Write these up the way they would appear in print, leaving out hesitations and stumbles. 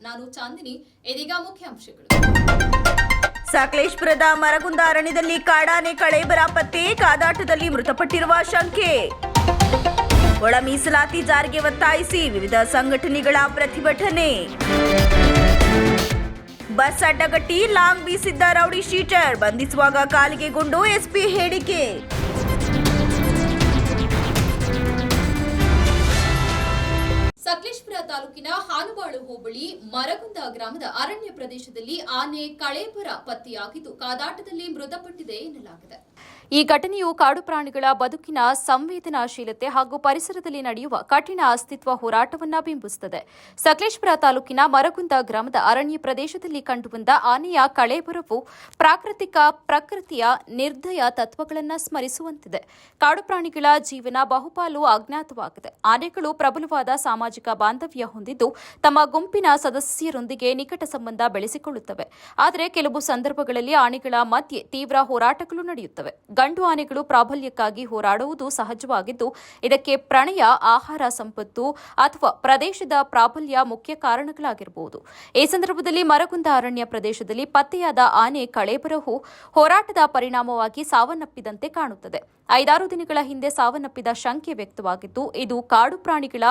ನಾನು ಚಾಂದಿನಿ. ಇದೀಗ ಮುಖ್ಯಾಂಶಗಳು. ಸಕಲೇಶಪುರದ ಮರಗುಂದ ಅರಣ್ಯದಲ್ಲಿ ಕಾಡಾನೆ ಕಳೇಬರ ಪತ್ತೆ, ಕಾದಾಟದಲ್ಲಿ ಮೃತಪಟ್ಟಿರುವ ಶಂಕೆ. ಒಳ ಮೀಸಲಾತಿ ಜಾರಿಗೆ ಒತ್ತಾಯಿಸಿ ವಿವಿಧ ಸಂಘಟನೆಗಳ ಪ್ರತಿಭಟನೆ. ಬಸ್ ಅಡ್ಡಗಟ್ಟಿ ಲಾಂಗ್ ಬೀಸಿದ್ದ ರೌಡಿ ಶೀಟರ್, ಬಂಧಿಸುವಾಗ ಕಾಲಿಗೆ ಗುಂಡು, ಎಸ್ಪಿ ಹೇಳಿಕೆ. ಸಕಲೇಶಪುರ ತಾಲೂಕಿನ ಹಾನುವಾಳು ಹೋಬಳಿ ಮರಗುಂದ ಗ್ರಾಮದ ಅರಣ್ಯ ಪ್ರದೇಶದಲ್ಲಿ ಆನೆ ಕಳೇಬರ ಪತ್ತೆಯಾಗಿದ್ದು ಕಾದಾಟದಲ್ಲಿ ಮೃತಪಟ್ಟಿದೆ ಎನ್ನಲಾಗಿದೆ. ಈ ಘಟನೆಯು ಕಾಡು ಪ್ರಾಣಿಗಳ ಬದುಕಿನ ಸಂವೇದನಾಶೀಲತೆ ಹಾಗೂ ಪರಿಸರದಲ್ಲಿ ನಡೆಯುವ ಕಠಿಣ ಅಸ್ತಿತ್ವ ಹೋರಾಟವನ್ನ ಬಿಂಬಿಸುತ್ತದೆ. ಸಕಲೇಶಪುರ ತಾಲೂಕಿನ ಮರಗುಂದ ಗ್ರಾಮದ ಅರಣ್ಯ ಪ್ರದೇಶದಲ್ಲಿ ಕಂಡುಬಂದ ಆನೆಯ ಕಳೇಬರವು ಪ್ರಕೃತಿಯ ನಿರ್ದಯ ತತ್ವಗಳನ್ನು ಸ್ಮರಿಸುವಂತಿದೆ. ಕಾಡು ಪ್ರಾಣಿಗಳ ಜೀವನ ಬಹುಪಾಲು ಅಜ್ಞಾತವಾಗಿದೆ. ಆನೆಗಳು ಪ್ರಬಲವಾದ ಸಾಮಾಜಿಕ ಬಾಂಧವ್ಯ ಹೊಂದಿದ್ದು ತಮ್ಮ ಗುಂಪಿನ ಸದಸ್ಯರೊಂದಿಗೆ ನಿಕಟ ಸಂಬಂಧ ಬೆಳೆಸಿಕೊಳ್ಳುತ್ತವೆ. ಆದರೆ ಕೆಲವು ಸಂದರ್ಭಗಳಲ್ಲಿ ಆನೆಗಳ ಮಧ್ಯೆ ತೀವ್ರ ಹೋರಾಟಗಳು ನಡೆಯುತ್ತವೆ. ಗಂಡು ಆನೆಗಳು ಪ್ರಾಬಲ್ಯಕ್ಕಾಗಿ ಹೋರಾಡುವುದು ಸಹಜವಾಗಿದ್ದು, ಇದಕ್ಕೆ ಪ್ರಣಯ, ಆಹಾರ ಸಂಪತ್ತು ಅಥವಾ ಪ್ರದೇಶದ ಪ್ರಾಬಲ್ಯ ಮುಖ್ಯ ಕಾರಣಗಳಾಗಿರಬಹುದು. ಈ ಸಂದರ್ಭದಲ್ಲಿ ಮರಗುಂದ ಅರಣ್ಯ ಪ್ರದೇಶದಲ್ಲಿ ಪತ್ತೆಯಾದ ಆನೆ ಕಳೇಬರವು ಹೋರಾಟದ ಪರಿಣಾಮವಾಗಿ ಸಾವನ್ನಪ್ಪಿದಂತೆ ಕಾಣುತ್ತದೆ. 5-6 ದಿನಗಳ ಹಿಂದೆ ಸಾವನ್ನಪ್ಪಿದ ಶಂಕೆ ವ್ಯಕ್ತವಾಗಿದ್ದು, ಇದು ಕಾಡು ಪ್ರಾಣಿಗಳ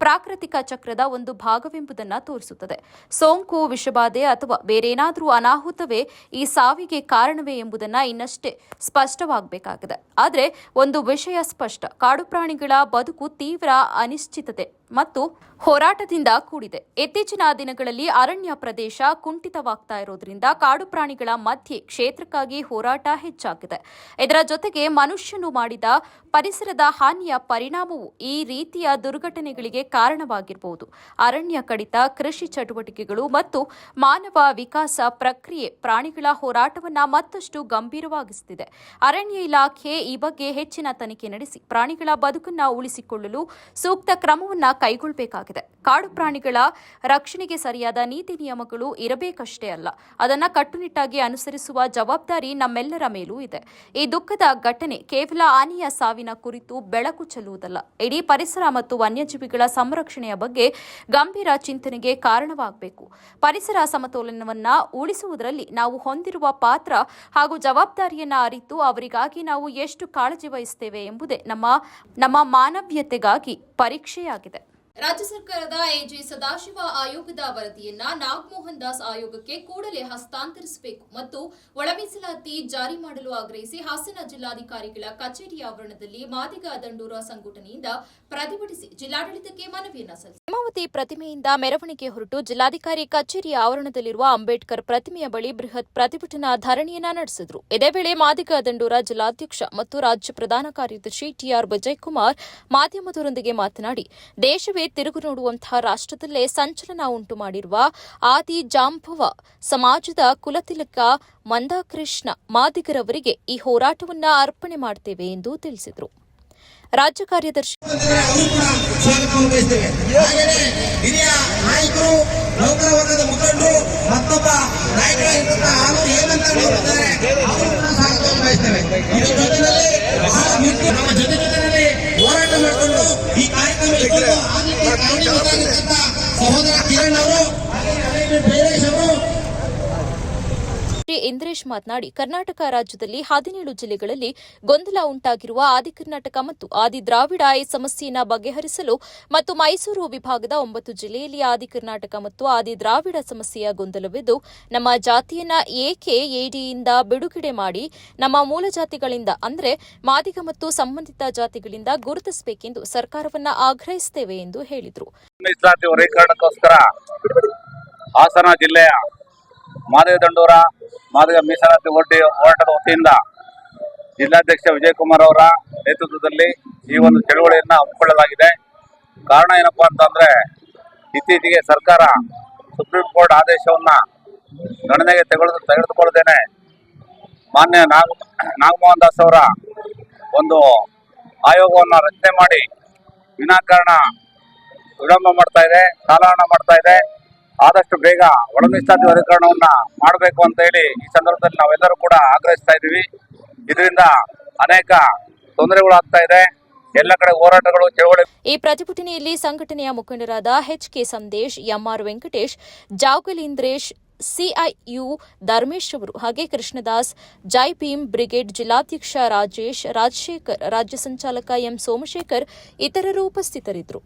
ಪ್ರಾಕೃತಿಕ ಚಕ್ರದ ಒಂದು ಭಾಗವೆಂಬುದನ್ನು ತೋರಿಸುತ್ತದೆ. ಸೋಂಕು, ವಿಷಬಾಧೆ ಅಥವಾ ಬೇರೇನಾದರೂ ಅನಾಹುತವೇ ಈ ಸಾವಿಗೆ ಕಾರಣವೇ ಎಂಬುದನ್ನು ಇನ್ನಷ್ಟೇ ಸ್ಪಷ್ಟವಾಗಬೇಕಾಗಿದೆ. ಆದರೆ ಒಂದು ವಿಷಯ ಸ್ಪಷ್ಟ: ಕಾಡು ಪ್ರಾಣಿಗಳ ಬದುಕು ತೀವ್ರ ಅನಿಶ್ಚಿತತೆ ಮತ್ತು ಹೋರಾಟದಿಂದ ಕೂಡಿದೆ. ಇತ್ತೀಚಿನ ದಿನಗಳಲ್ಲಿ ಅರಣ್ಯ ಪ್ರದೇಶ ಕುಂಠಿತವಾಗ್ತಾ ಇರೋದ್ರಿಂದ ಕಾಡು ಪ್ರಾಣಿಗಳ ಮಧ್ಯೆ ಕ್ಷೇತ್ರಕ್ಕಾಗಿ ಹೋರಾಟ ಹೆಚ್ಚಾಗಿದೆ. ಇದರ ಜೊತೆಗೆ ಮನುಷ್ಯನು ಮಾಡಿದ ಪರಿಸರದ ಹಾನಿಯ ಪರಿಣಾಮವು ಈ ರೀತಿಯ ದುರ್ಘಟನೆಗಳಿಗೆ ಕಾರಣವಾಗಿರಬಹುದು. ಅರಣ್ಯ ಕಡಿತ, ಕೃಷಿ ಚಟುವಟಿಕೆಗಳು ಮತ್ತು ಮಾನವ ವಿಕಾಸ ಪ್ರಕ್ರಿಯೆ ಪ್ರಾಣಿಗಳ ಹೋರಾಟವನ್ನು ಮತ್ತಷ್ಟು ಗಂಭೀರವಾಗಿಸುತ್ತಿದೆ. ಅರಣ್ಯ ಇಲಾಖೆ ಈ ಬಗ್ಗೆ ಹೆಚ್ಚಿನ ತನಿಖೆ ನಡೆಸಿ ಪ್ರಾಣಿಗಳ ಬದುಕನ್ನು ಉಳಿಸಿಕೊಳ್ಳಲು ಸೂಕ್ತ ಕ್ರಮವನ್ನು ಕೈಗೊಳ್ಳಬೇಕಾಗಿದೆ. ಕಾಡು ಪ್ರಾಣಿಗಳ ರಕ್ಷಣೆಗೆ ಸರಿಯಾದ ನೀತಿ ನಿಯಮಗಳು ಇರಬೇಕಷ್ಟೇ ಅಲ್ಲ, ಅದನ್ನು ಕಟ್ಟುನಿಟ್ಟಾಗಿ ಅನುಸರಿಸುವ ಜವಾಬ್ದಾರಿ ನಮ್ಮೆಲ್ಲರ ಮೇಲೂ ಇದೆ. ಈ ದುಃಖದ ಘಟನೆ ಕೇವಲ ಆನೆಯ ಸಾವಿನ ಕುರಿತು ಬೆಳಕು ಚೆಲ್ಲುವುದಲ್ಲ, ಇಡೀ ಪರಿಸರ ಮತ್ತು ವನ್ಯಜೀವಿಗಳ ಸಂರಕ್ಷಣೆಯ ಬಗ್ಗೆ ಗಂಭೀರ ಚಿಂತನೆಗೆ ಕಾರಣವಾಗಬೇಕು. ಪರಿಸರ ಸಮತೋಲನವನ್ನು ಉಳಿಸುವುದರಲ್ಲಿ ನಾವು ಹೊಂದಿರುವ ಪಾತ್ರ ಹಾಗೂ ಜವಾಬ್ದಾರಿಯನ್ನು ಅರಿತು ಅವರಿಗಾಗಿ ನಾವು ಎಷ್ಟು ಕಾಳಜಿ ವಹಿಸುತ್ತೇವೆ ಎಂಬುದೇ ನಮ್ಮ ಮಾನವೀಯತೆಗಾಗಿ ಪರೀಕ್ಷೆಯಾಗಿದೆ. ರಾಜ್ಯ ಸರ್ಕಾರದ ಎಜೆ ಸದಾಶಿವ ಆಯೋಗದ ವರದಿಯನ್ನ ನಾಗಮೋಹನ್ ದಾಸ್ ಆಯೋಗಕ್ಕೆ ಕೂಡಲೇ ಹಸ್ತಾಂತರಿಸಬೇಕು ಮತ್ತು ಒಳ ಮೀಸಲಾತಿ ಜಾರಿ ಮಾಡಲು ಆಗ್ರಹಿಸಿ ಹಾಸನ ಜಿಲ್ಲಾಧಿಕಾರಿಗಳ ಕಚೇರಿ ಆವರಣದಲ್ಲಿ ಮಾದಿಗ ದಂಡೂರ ಸಂಘಟನೆಯಿಂದ ಪ್ರತಿಭಟಿಸಿ ಜಿಲ್ಲಾಡಳಿತಕ್ಕೆ ಮನವಿಯನ್ನ ಸಲ್ಲಿಸಿದರು. ಹೇಮಾವತಿ ಪ್ರತಿಮೆಯಿಂದ ಮೆರವಣಿಗೆ ಹೊರಟು ಜಿಲ್ಲಾಧಿಕಾರಿ ಕಚೇರಿ ಆವರಣದಲ್ಲಿರುವ ಅಂಬೇಡ್ಕರ್ ಪ್ರತಿಮೆಯ ಬಳಿ ಬೃಹತ್ ಪ್ರತಿಭಟನಾ ಧರಣಿಯನ್ನ ನಡೆಸಿದರು. ಇದೇ ವೇಳೆ ಮಾದಿಗ ದಂಡೂರ ಜಿಲ್ಲಾಧ್ಯಕ್ಷ ಮತ್ತು ರಾಜ್ಯ ಪ್ರಧಾನ ಕಾರ್ಯದರ್ಶಿ ಟಿಆರ್ ವಿಜಯಕುಮಾರ್ ಮಾಧ್ಯಮದವರೊಂದಿಗೆ ಮಾತನಾಡಿ, ದೇಶವೇ ತಿರುಗು ನೋಡುವಂತಹ ರಾಷ್ಟ್ರದಲ್ಲೇ ಸಂಚಲನ ಉಂಟು ಮಾಡಿರುವ ಆದಿ ಜಾಂಬವ ಸಮಾಜದ ಕುಲತಿಲಕ ಮಂದಾಕೃಷ್ಣ ಮಾದಿಗರವರಿಗೆ ಈ ಹೋರಾಟವನ್ನು ಅರ್ಪಣೆ ಮಾಡುತ್ತೇವೆ ಎಂದು ತಿಳಿಸಿದರು. ರಾಜ್ಯ ಕಾರ್ಯದರ್ಶಿ ಹೋರಾಟ ಮಾಡಿಕೊಂಡು ಈ ಕಾರ್ಯಕ್ರಮ ಸಹೋದರ ಕಿರಣ್ ಅವರು ಇಂದ್ರೇಶ್ ಮಾತನಾಡಿ, ಕರ್ನಾಟಕ ರಾಜ್ಯದಲ್ಲಿ 17 ಜಿಲ್ಲೆಗಳಲ್ಲಿ ಗೊಂದಲ ಉಂಟಾಗಿರುವ ಆದಿ ಕರ್ನಾಟಕ ಮತ್ತು ಆದಿ ದ್ರಾವಿಡ ಈ ಸಮಸ್ಯೆಯನ್ನು ಬಗೆಹರಿಸಲು ಮತ್ತು ಮೈಸೂರು ವಿಭಾಗದ 9 ಜಿಲ್ಲೆಯಲ್ಲಿ ಆದಿ ಕರ್ನಾಟಕ ಮತ್ತು ಆದಿ ದ್ರಾವಿಡ ಸಮಸ್ಯೆಯ ಗೊಂದಲವಿದ್ದು, ನಮ್ಮ ಜಾತಿಯನ್ನ ಏಕೆ ಎಡಿಯಿಂದ ಬಿಡುಗಡೆ ಮಾಡಿ ನಮ್ಮ ಮೂಲ ಜಾತಿಗಳಿಂದ ಅಂದರೆ ಮಾದಿಗ ಮತ್ತು ಸಂಬಂಧಿತ ಜಾತಿಗಳಿಂದ ಗುರುತಿಸಬೇಕೆಂದು ಸರ್ಕಾರವನ್ನ ಆಗ್ರಹಿಸುತ್ತೇವೆ ಎಂದು ಹೇಳಿದರು. ಹಾಸನ ಜಿಲ್ಲೆಯ ಮಾದಿಗ ದಂಡೂರ ಮಾದಿಗ ಮೀಸಲಾತಿ ಹೋರಾಟದ ವತಿಯಿಂದ ಜಿಲ್ಲಾಧ್ಯಕ್ಷ ವಿಜಯಕುಮಾರ್ ಅವರ ನೇತೃತ್ವದಲ್ಲಿ ಈ ಒಂದು ಚಳವಳಿಯನ್ನು ಹಮ್ಮಿಕೊಳ್ಳಲಾಗಿದೆ. ಕಾರಣ ಏನಪ್ಪಾ ಅಂತಂದ್ರೆ, ಇತ್ತೀಚೆಗೆ ಸರ್ಕಾರ ಸುಪ್ರೀಂ ಕೋರ್ಟ್ ಆದೇಶವನ್ನ ಗಣನೆಗೆ ತೆಗೆದುಕೊಳ್ಳದೇನೆ ಮಾನ್ಯ ನಾಗಮೋಹನ್ ದಾಸ್ ಅವರ ಒಂದು ಆಯೋಗವನ್ನು ರಚನೆ ಮಾಡಿ ವಿನಾಕಾರಣ ವಿಳಂಬ ಮಾಡ್ತಾ ಇದೆ, ಕಾಲಹರಣ ಮಾಡ್ತಾ ಇದೆ. ಆದಷ್ಟು ಬೇಗ ಒಳ ಮೀಸಲಾತಿ ವರ್ಗೀಕರಣವನ್ನ ಮಾಡಬೇಕು ಅಂತ ಹೇಳಿ ಈ ಸಂದರ್ಭದಲ್ಲಿ ನಾವೆಲ್ಲರೂ ಕೂಡ ಆಗ್ರಹಿಸ್ತಾ ಇದ್ದೀವಿ. ಇದರಿಂದ ಅನೇಕ ತೊಂದರೆಗಳು ಆಗ್ತಾ ಇದೆ. ಎಲ್ಲ ಕಡೆ ಹೋರಾಟಗಳು ಚಳವಳಿ. ಈ ಪ್ರತಿಭಟನೆಯಲ್ಲಿ ಸಂಘಟನೆಯ ಮುಖಂಡರಾದ ಎಚ್.ಕೆ. ಸಂದೇಶ್, ಎಂಆರ್ ವೆಂಕಟೇಶ್, ಜಾವಗಲೀಂದ್ರೇಶ್, ಸಿಐಯು ಧರ್ಮೇಶ್ ಅವರು ಹಾಗೆ ಕೃಷ್ಣದಾಸ್, ಜೈ ಭೀಮ್ ಬ್ರಿಗೇಡ್ ಜಿಲ್ಲಾಧ್ಯಕ್ಷ ರಾಜೇಶ್, ರಾಜಶೇಖರ್, ರಾಜ್ಯ ಸಂಚಾಲಕ ಎಂ ಸೋಮಶೇಖರ್ ಇತರರು ಉಪಸ್ಥಿತರಿದ್ದರು.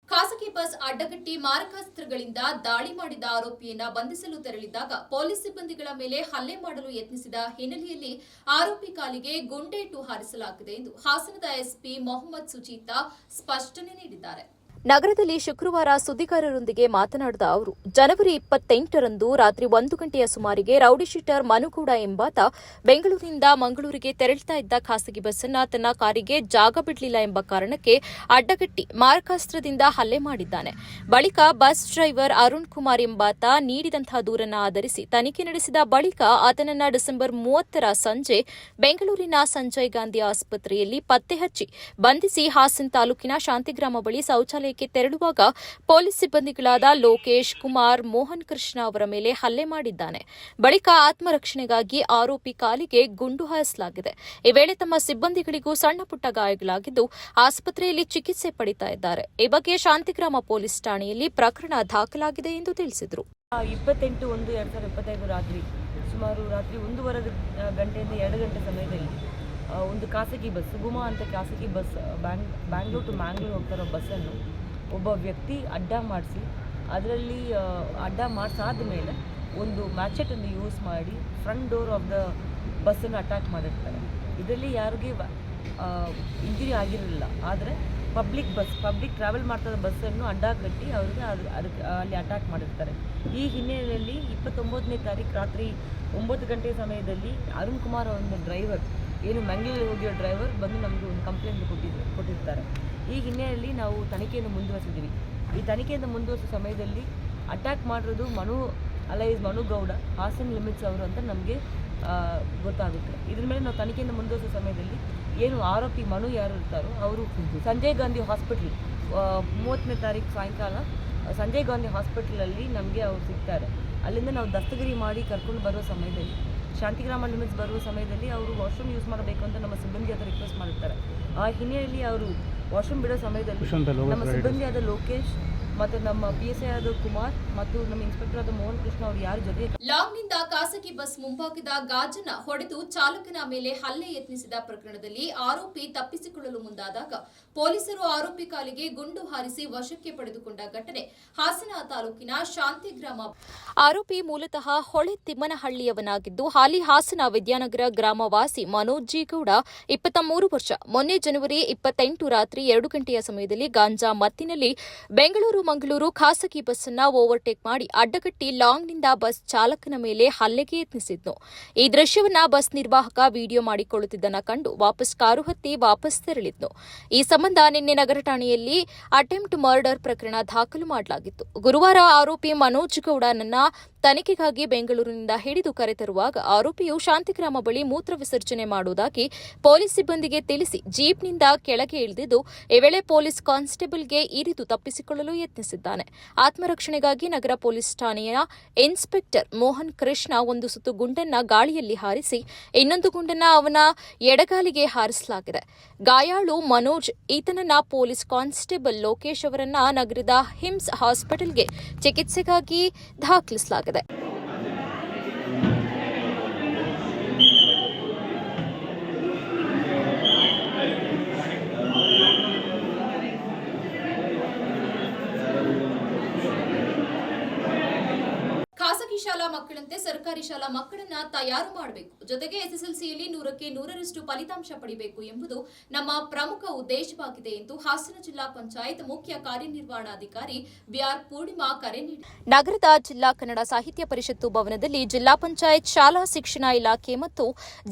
ಖಾಸಗಿ ಬಸ್ ಅಡ್ಡಗಟ್ಟಿ ಮಾರಕಾಸ್ತ್ರಗಳಿಂದ ದಾಳಿ ಮಾಡಿದ ಆರೋಪಿಯನ್ನ ಬಂಧಿಸಲು ತೆರಳಿದ್ದಾಗ ಪೊಲೀಸ್ ಸಿಬ್ಬಂದಿಗಳ ಮೇಲೆ ಹಲ್ಲೆ ಮಾಡಲು ಯತ್ನಿಸಿದ ಹಿನ್ನೆಲೆಯಲ್ಲಿ ಆರೋಪಿ ಕಾಲಿಗೆ ಗುಂಡೇಟು ಹಾರಿಸಲಾಗಿದೆ ಎಂದು ಹಾಸನದ ಎಸ್ಪಿ ಮೊಹಮ್ಮದ್ ಸುಚೀತಾ ಸ್ಪಷ್ಟನೆ ನೀಡಿದ್ದಾರೆ. ನಗರದಲ್ಲಿ ಶುಕ್ರವಾರ ಸುದ್ದಿಗಾರರೊಂದಿಗೆ ಮಾತನಾಡಿದ ಅವರು, ಜನವರಿ 28ರಂದು ರಾತ್ರಿ 1 ಗಂಟೆಯ ಸುಮಾರಿಗೆ ರೌಡಿ ಶೀಟರ್ ಮನುಗೌಡ ಎಂಬಾತ ಬೆಂಗಳೂರಿನಿಂದ ಮಂಗಳೂರಿಗೆ ತೆರಳುತ್ತಾ ಇದ್ದ ಖಾಸಗಿ ಬಸ್ಸನ್ನು ತನ್ನ ಕಾರಿಗೆ ಜಾಗ ಬಿಡಲಿಲ್ಲ ಎಂಬ ಕಾರಣಕ್ಕೆ ಅಡ್ಡಗಟ್ಟಿ ಮಾರಕಾಸ್ತ್ರದಿಂದ ಹಲ್ಲೆ ಮಾಡಿದ್ದಾನೆ. ಬಳಿಕ ಬಸ್ ಡ್ರೈವರ್ ಅರುಣ್ ಕುಮಾರ್ ಎಂಬಾತ ನೀಡಿದಂತಹ ದೂರನ್ನು ಆಧರಿಸಿ ತನಿಖೆ ನಡೆಸಿದ ಬಳಿಕ ಆತನನ್ನು ಡಿಸೆಂಬರ್ 30ರ ಸಂಜೆ ಬೆಂಗಳೂರಿನ ಸಂಜಯ್ ಗಾಂಧಿ ಆಸ್ಪತ್ರೆಯಲ್ಲಿ ಪತ್ತೆ ಹಚ್ಚಿ ಬಂಧಿಸಿ ಹಾಸನ್ ತಾಲೂಕಿನ ಶಾಂತಿಗ್ರಾಮ ಬಳಿ ಶೌಚಾಲಯ ತೆರಳುವಾಗ ಪೊಲೀಸ್ ಸಿಬ್ಬಂದಿಗಳಾದ ಲೋಕೇಶ್, ಕುಮಾರ್, ಮೋಹನ್ ಕೃಷ್ಣ ಅವರ ಮೇಲೆ ಹಲ್ಲೆ ಮಾಡಿದ್ದಾನೆ. ಬಳಿಕ ಆತ್ಮರಕ್ಷಣೆಗಾಗಿ ಆರೋಪಿ ಕಾಲಿಗೆ ಗುಂಡು ಹಾರಿಸಲಾಗಿದೆ. ಈ ವೇಳೆ ತಮ್ಮ ಸಿಬ್ಬಂದಿಗಳಿಗೂ ಸಣ್ಣ ಪುಟ್ಟ ಗಾಯಗಳಾಗಿದ್ದು ಆಸ್ಪತ್ರೆಯಲ್ಲಿ ಚಿಕಿತ್ಸೆ ಪಡಿತಾ ಇದ್ದಾರೆ. ಈ ಬಗ್ಗೆ ಶಾಂತಿಗ್ರಾಮ ಪೊಲೀಸ್ ಠಾಣೆಯಲ್ಲಿ ಪ್ರಕರಣ ದಾಖಲಾಗಿದೆ ಎಂದು ತಿಳಿಸಿದರು. 28/1/2025 ರಾತ್ರಿ ಸುಮಾರು ರಾತ್ರಿ 1:15 ಗಂಟೆಯಿಂದ 2 ಗಂಟೆ ಸಮಯದಲ್ಲಿ ಒಂದು ಖಾಸಗಿ ಬಸ್, ಗುಮಾ ಅಂತ ಖಾಸಗಿ ಬಸ್, ಬ್ಯಾಂಗ್ಳೂರ್ ಟು ಮ್ಯಾಂಗ್ಳೂರ್ ಹೋಗ್ತಾರೋ ಬಸ್ಸನ್ನು ಒಬ್ಬ ವ್ಯಕ್ತಿ ಅಡ್ಡ ಮಾಡಿಸಿ, ಅದರಲ್ಲಿ ಅಡ್ಡ ಮಾಡಿಸಾದ ಮೇಲೆ ಒಂದು ಮ್ಯಾಚೆಟನ್ನು ಯೂಸ್ ಮಾಡಿ ಫ್ರಂಟ್ ಡೋರ್ ಆಫ್ ದ ಬಸ್ಸನ್ನು ಅಟ್ಯಾಕ್ ಮಾಡಿರ್ತಾರೆ. ಇದರಲ್ಲಿ ಯಾರಿಗೆ ಇಂಜುರಿ ಆಗಿರಲಿಲ್ಲ, ಆದರೆ ಪಬ್ಲಿಕ್ ಟ್ರಾವೆಲ್ ಮಾಡ್ತಾ ಬಸ್ಸನ್ನು ಅಡ್ಡ ಕಟ್ಟಿ ಅವ್ರಿಗೆ ಅಲ್ಲಿ ಅಟ್ಯಾಕ್ ಮಾಡಿರ್ತಾರೆ. ಈ ಹಿನ್ನೆಲೆಯಲ್ಲಿ 29ನೇ ತಾರೀಕು ರಾತ್ರಿ 9 ಗಂಟೆ ಸಮಯದಲ್ಲಿ ಅರುಣ್ ಕುಮಾರ್ ಒಂದು ಡ್ರೈವರ್, ಏನು ಮಂಗಳೂರಿಗೆ ಹೋಗಿರೋ ಡ್ರೈವರ್ ಬಂದು ನಮಗೆ ಒಂದು ಕಂಪ್ಲೇಂಟ್ ಕೊಟ್ಟಿರ್ತಾರೆ. ಈ ಹಿನ್ನೆಲೆಯಲ್ಲಿ ನಾವು ತನಿಖೆಯನ್ನು ಮುಂದುವರಿಸಿದ್ದೀವಿ. ಈ ತನಿಖೆಯನ್ನು ಮುಂದುವರಿಸೋ ಸಮಯದಲ್ಲಿ ಅಟ್ಯಾಕ್ ಮಾಡಿರೋದು ಮನುಗೌಡ, ಹಾಸನ್ ಲಿಮಿಟ್ಸ್ ಅವರು ಅಂತ ನಮಗೆ ಗೊತ್ತಾಗುತ್ತೆ. ಇದ್ರ ಮೇಲೆ ನಾವು ತನಿಖೆಯನ್ನು ಮುಂದುವರಿಸೋ ಸಮಯದಲ್ಲಿ ಏನು ಆರೋಪಿ ಮನು ಯಾರು ಇರ್ತಾರೋ ಅವರು ಸಂಜಯ್ ಗಾಂಧಿ ಹಾಸ್ಪಿಟ್ಲ್ 30ನೇ ತಾರೀಕು ಸಾಯಂಕಾಲ ಸಂಜಯ್ ಗಾಂಧಿ ಹಾಸ್ಪಿಟಲಲ್ಲಿ ನಮಗೆ ಅವ್ರು ಸಿಗ್ತಾರೆ. ಅಲ್ಲಿಂದ ನಾವು ದಸ್ತಗಿರಿ ಮಾಡಿ ಕರ್ಕೊಂಡು ಬರೋ ಸಮಯದಲ್ಲಿ ಶಾಂತಿಗ್ರಾಮ ಲಿಮಿಟ್ಸ್ ಬರುವ ಸಮಯದಲ್ಲಿ ಅವರು ವಾಶ್ರೂಮ್ ಯೂಸ್ ಮಾಡಬೇಕು ಅಂತ ನಮ್ಮ ಸಿಬ್ಬಂದಿ ಹತ್ರ ರಿಕ್ವೆಸ್ಟ್ ಮಾಡಿರ್ತಾರೆ. ಆ ಹಿನ್ನೆಲೆಯಲ್ಲಿ ಅವರು ವಾಶ್ರೂಮ್ ಬಿಡೋ ಸಮಯದಲ್ಲಿ ನಮ್ಮ ಸಿಬ್ಬಂದಿಯಾದ ಲೋಕೇಶ್ ಮತ್ತು ನಮ್ಮ PSI ಆದ ಕುಮಾರ್ ಮತ್ತು ನಮ್ಮ ಇನ್ಸ್ಪೆಕ್ಟರ್ ಆದ ಮೋಹನ್ ಕೃಷ್ಣ ಅವರು ಯಾರ ಜೊತೆ ಲಾಂಗ್ನಿಂದ ಖಾಸಗಿ ಬಸ್ ಮುಂಭಾಗದ ಗಾಜನ್ನ ಹೊಡೆದು ಚಾಲಕನ ಮೇಲೆ ಹಲ್ಲೆ ಯತ್ನಿಸಿದ ಪ್ರಕರಣದಲ್ಲಿ ಆರೋಪಿ ತಪ್ಪಿಸಿಕೊಳ್ಳಲು ಮುಂದಾದಾಗ ಪೊಲೀಸರು ಆರೋಪಿ ಕಾಲಿಗೆ ಗುಂಡು ಹಾರಿಸಿ ವಶಕ್ಕೆ ಪಡೆದುಕೊಂಡ ಘಟನೆ ಹಾಸನ ತಾಲೂಕಿನ ಶಾಂತಿಗ್ರಾಮ. ಆರೋಪಿ ಮೂಲತಃ ಹೊಳೆ ತಿಮ್ಮನಹಳ್ಳಿಯವನಾಗಿದ್ದು ಹಾಲಿ ಹಾಸನ ವಿದ್ಯಾನಗರ ಗ್ರಾಮವಾಸಿ ಮನೋಜ್ ಜಿಗೌಡ 23 ವರ್ಷ. ಮೊನ್ನೆ ಜನವರಿ 28 ರಾತ್ರಿ 2 ಗಂಟೆಯ ಸಮಯದಲ್ಲಿ ಗಾಂಜಾ ಮತ್ತಿನಲ್ಲಿ ಬೆಂಗಳೂರು ಮಂಗಳೂರು ಖಾಸಗಿ ಬಸ್ಸನ್ನ ಓವರ್ಟೇಕ್ ಮಾಡಿ ಅಡ್ಡಗಟ್ಟಿ ಲಾಂಗ್ನಿಂದ ಬಸ್ ಚಾಲಕನ ಮೇಲೆ ಹಲ್ಲೆಗೆ ಯತ್ನಿಸಿದ್ನು. ಈ ದೃಶ್ಯವನ್ನ ಬಸ್ ನಿರ್ವಾಹಕ ವಿಡಿಯೋ ಮಾಡಿಕೊಳ್ಳುತ್ತಿದ್ದನ್ನ ಕಂಡು ಕಾರು ಹತ್ತಿ ವಾಪಸ್ ತೆರಳಿದ್ನು. ಈ ಸಂಬಂಧ ನಿನ್ನೆ ನಗರ ಠಾಣೆಯಲ್ಲಿ ಅಟೆಂಪ್ಟ್ ಮರ್ಡರ್ ಪ್ರಕರಣ ದಾಖಲು ಮಾಡಲಾಗಿತ್ತು. ಗುರುವಾರ ಆರೋಪಿ ಮನೋಜ್ ಗೌಡನನ್ನ ತನಿಖೆಗಾಗಿ ಬೆಂಗಳೂರಿನಿಂದ ಹಿಡಿದು ಕರೆತರುವಾಗ ಆರೋಪಿಯು ಶಾಂತಿಗ್ರಾಮ ಬಳಿ ಮೂತ್ರ ವಿಸರ್ಜನೆ ಮಾಡುವುದಾಗಿ ಪೊಲೀಸ್ ಸಿಬ್ಬಂದಿಗೆ ತಿಳಿಸಿ ಜೀಪ್ನಿಂದ ಕೆಳಗೆ ಇಳಿದಿದ್ದು ಈ ವೇಳೆ ಪೊಲೀಸ್ ಕಾನ್ಸ್ಟೇಬಲ್ಗೆ ಇರಿದು ತಪ್ಪಿಸಿಕೊಳ್ಳಲು ಯತ್ನಿಸಿದ್ದಾನೆ. ಆತ್ಮರಕ್ಷಣೆಗಾಗಿ ನಗರ ಪೊಲೀಸ್ ಠಾಣೆಯ ಇನ್ಸ್ಪೆಕ್ಟರ್ ಮೋಹನ್ ಕೃಷ್ಣ ಒಂದು ಸುತ್ತು ಗುಂಡನ್ನ ಗಾಳಿಯಲ್ಲಿ ಹಾರಿಸಿ ಇನ್ನೊಂದು ಗುಂಡನ್ನ ಅವನ ಎಡಗಾಲಿಗೆ ಹಾರಿಸಲಾಗಿದೆ. ಗಾಯಾಳು ಮನೋಜ್ ಈತನನ್ನ ಪೊಲೀಸ್ ಕಾನ್ಸ್ಟೇಬಲ್ ಲೋಕೇಶ್ ಅವರನ್ನ ನಗರದ ಹಿಮ್ಸ್ ಹಾಸ್ಪಿಟಲ್ಗೆ ಚಿಕಿತ್ಸೆಗಾಗಿ ದಾಖಲಿಸಲಾಗಿದೆ. ಖಾಸಗಿ ಶಾಲಾ ಮಕ್ಕಳಂತೆ ಸರ್ಕಾರಿ ಶಾಲಾ ಮಕ್ಕಳನ್ನ ತಯಾರು ಮಾಡಬೇಕು, ಜೊತೆಗೆ ಎಸ್ಎಸ್ಎಲ್ಸಿಯಲ್ಲಿ 100ಕ್ಕೆ 100ರಷ್ಟು ಫಲಿತಾಂಶ ಪಡೆಯಬೇಕು ಎಂಬುದು ನಮ್ಮ ಪ್ರಮುಖ ಉದ್ದೇಶವಾಗಿದೆ ಎಂದು ಹಾಸನ ಜಿಲ್ಲಾ ಪಂಚಾಯತ್ ಮುಖ್ಯ ಕಾರ್ಯನಿರ್ವಹಣಾಧಿಕಾರಿ ಬಿಆರ್ ಪೂರ್ಣಿಮಾ ಕರೆ ನೀಡಿದರು. ನಗರದ ಜಿಲ್ಲಾ ಕನ್ನಡ ಸಾಹಿತ್ಯ ಪರಿಷತ್ತು ಭವನದಲ್ಲಿ ಜಿಲ್ಲಾ ಪಂಚಾಯತ್ ಶಾಲಾ ಶಿಕ್ಷಣ ಇಲಾಖೆ ಮತ್ತು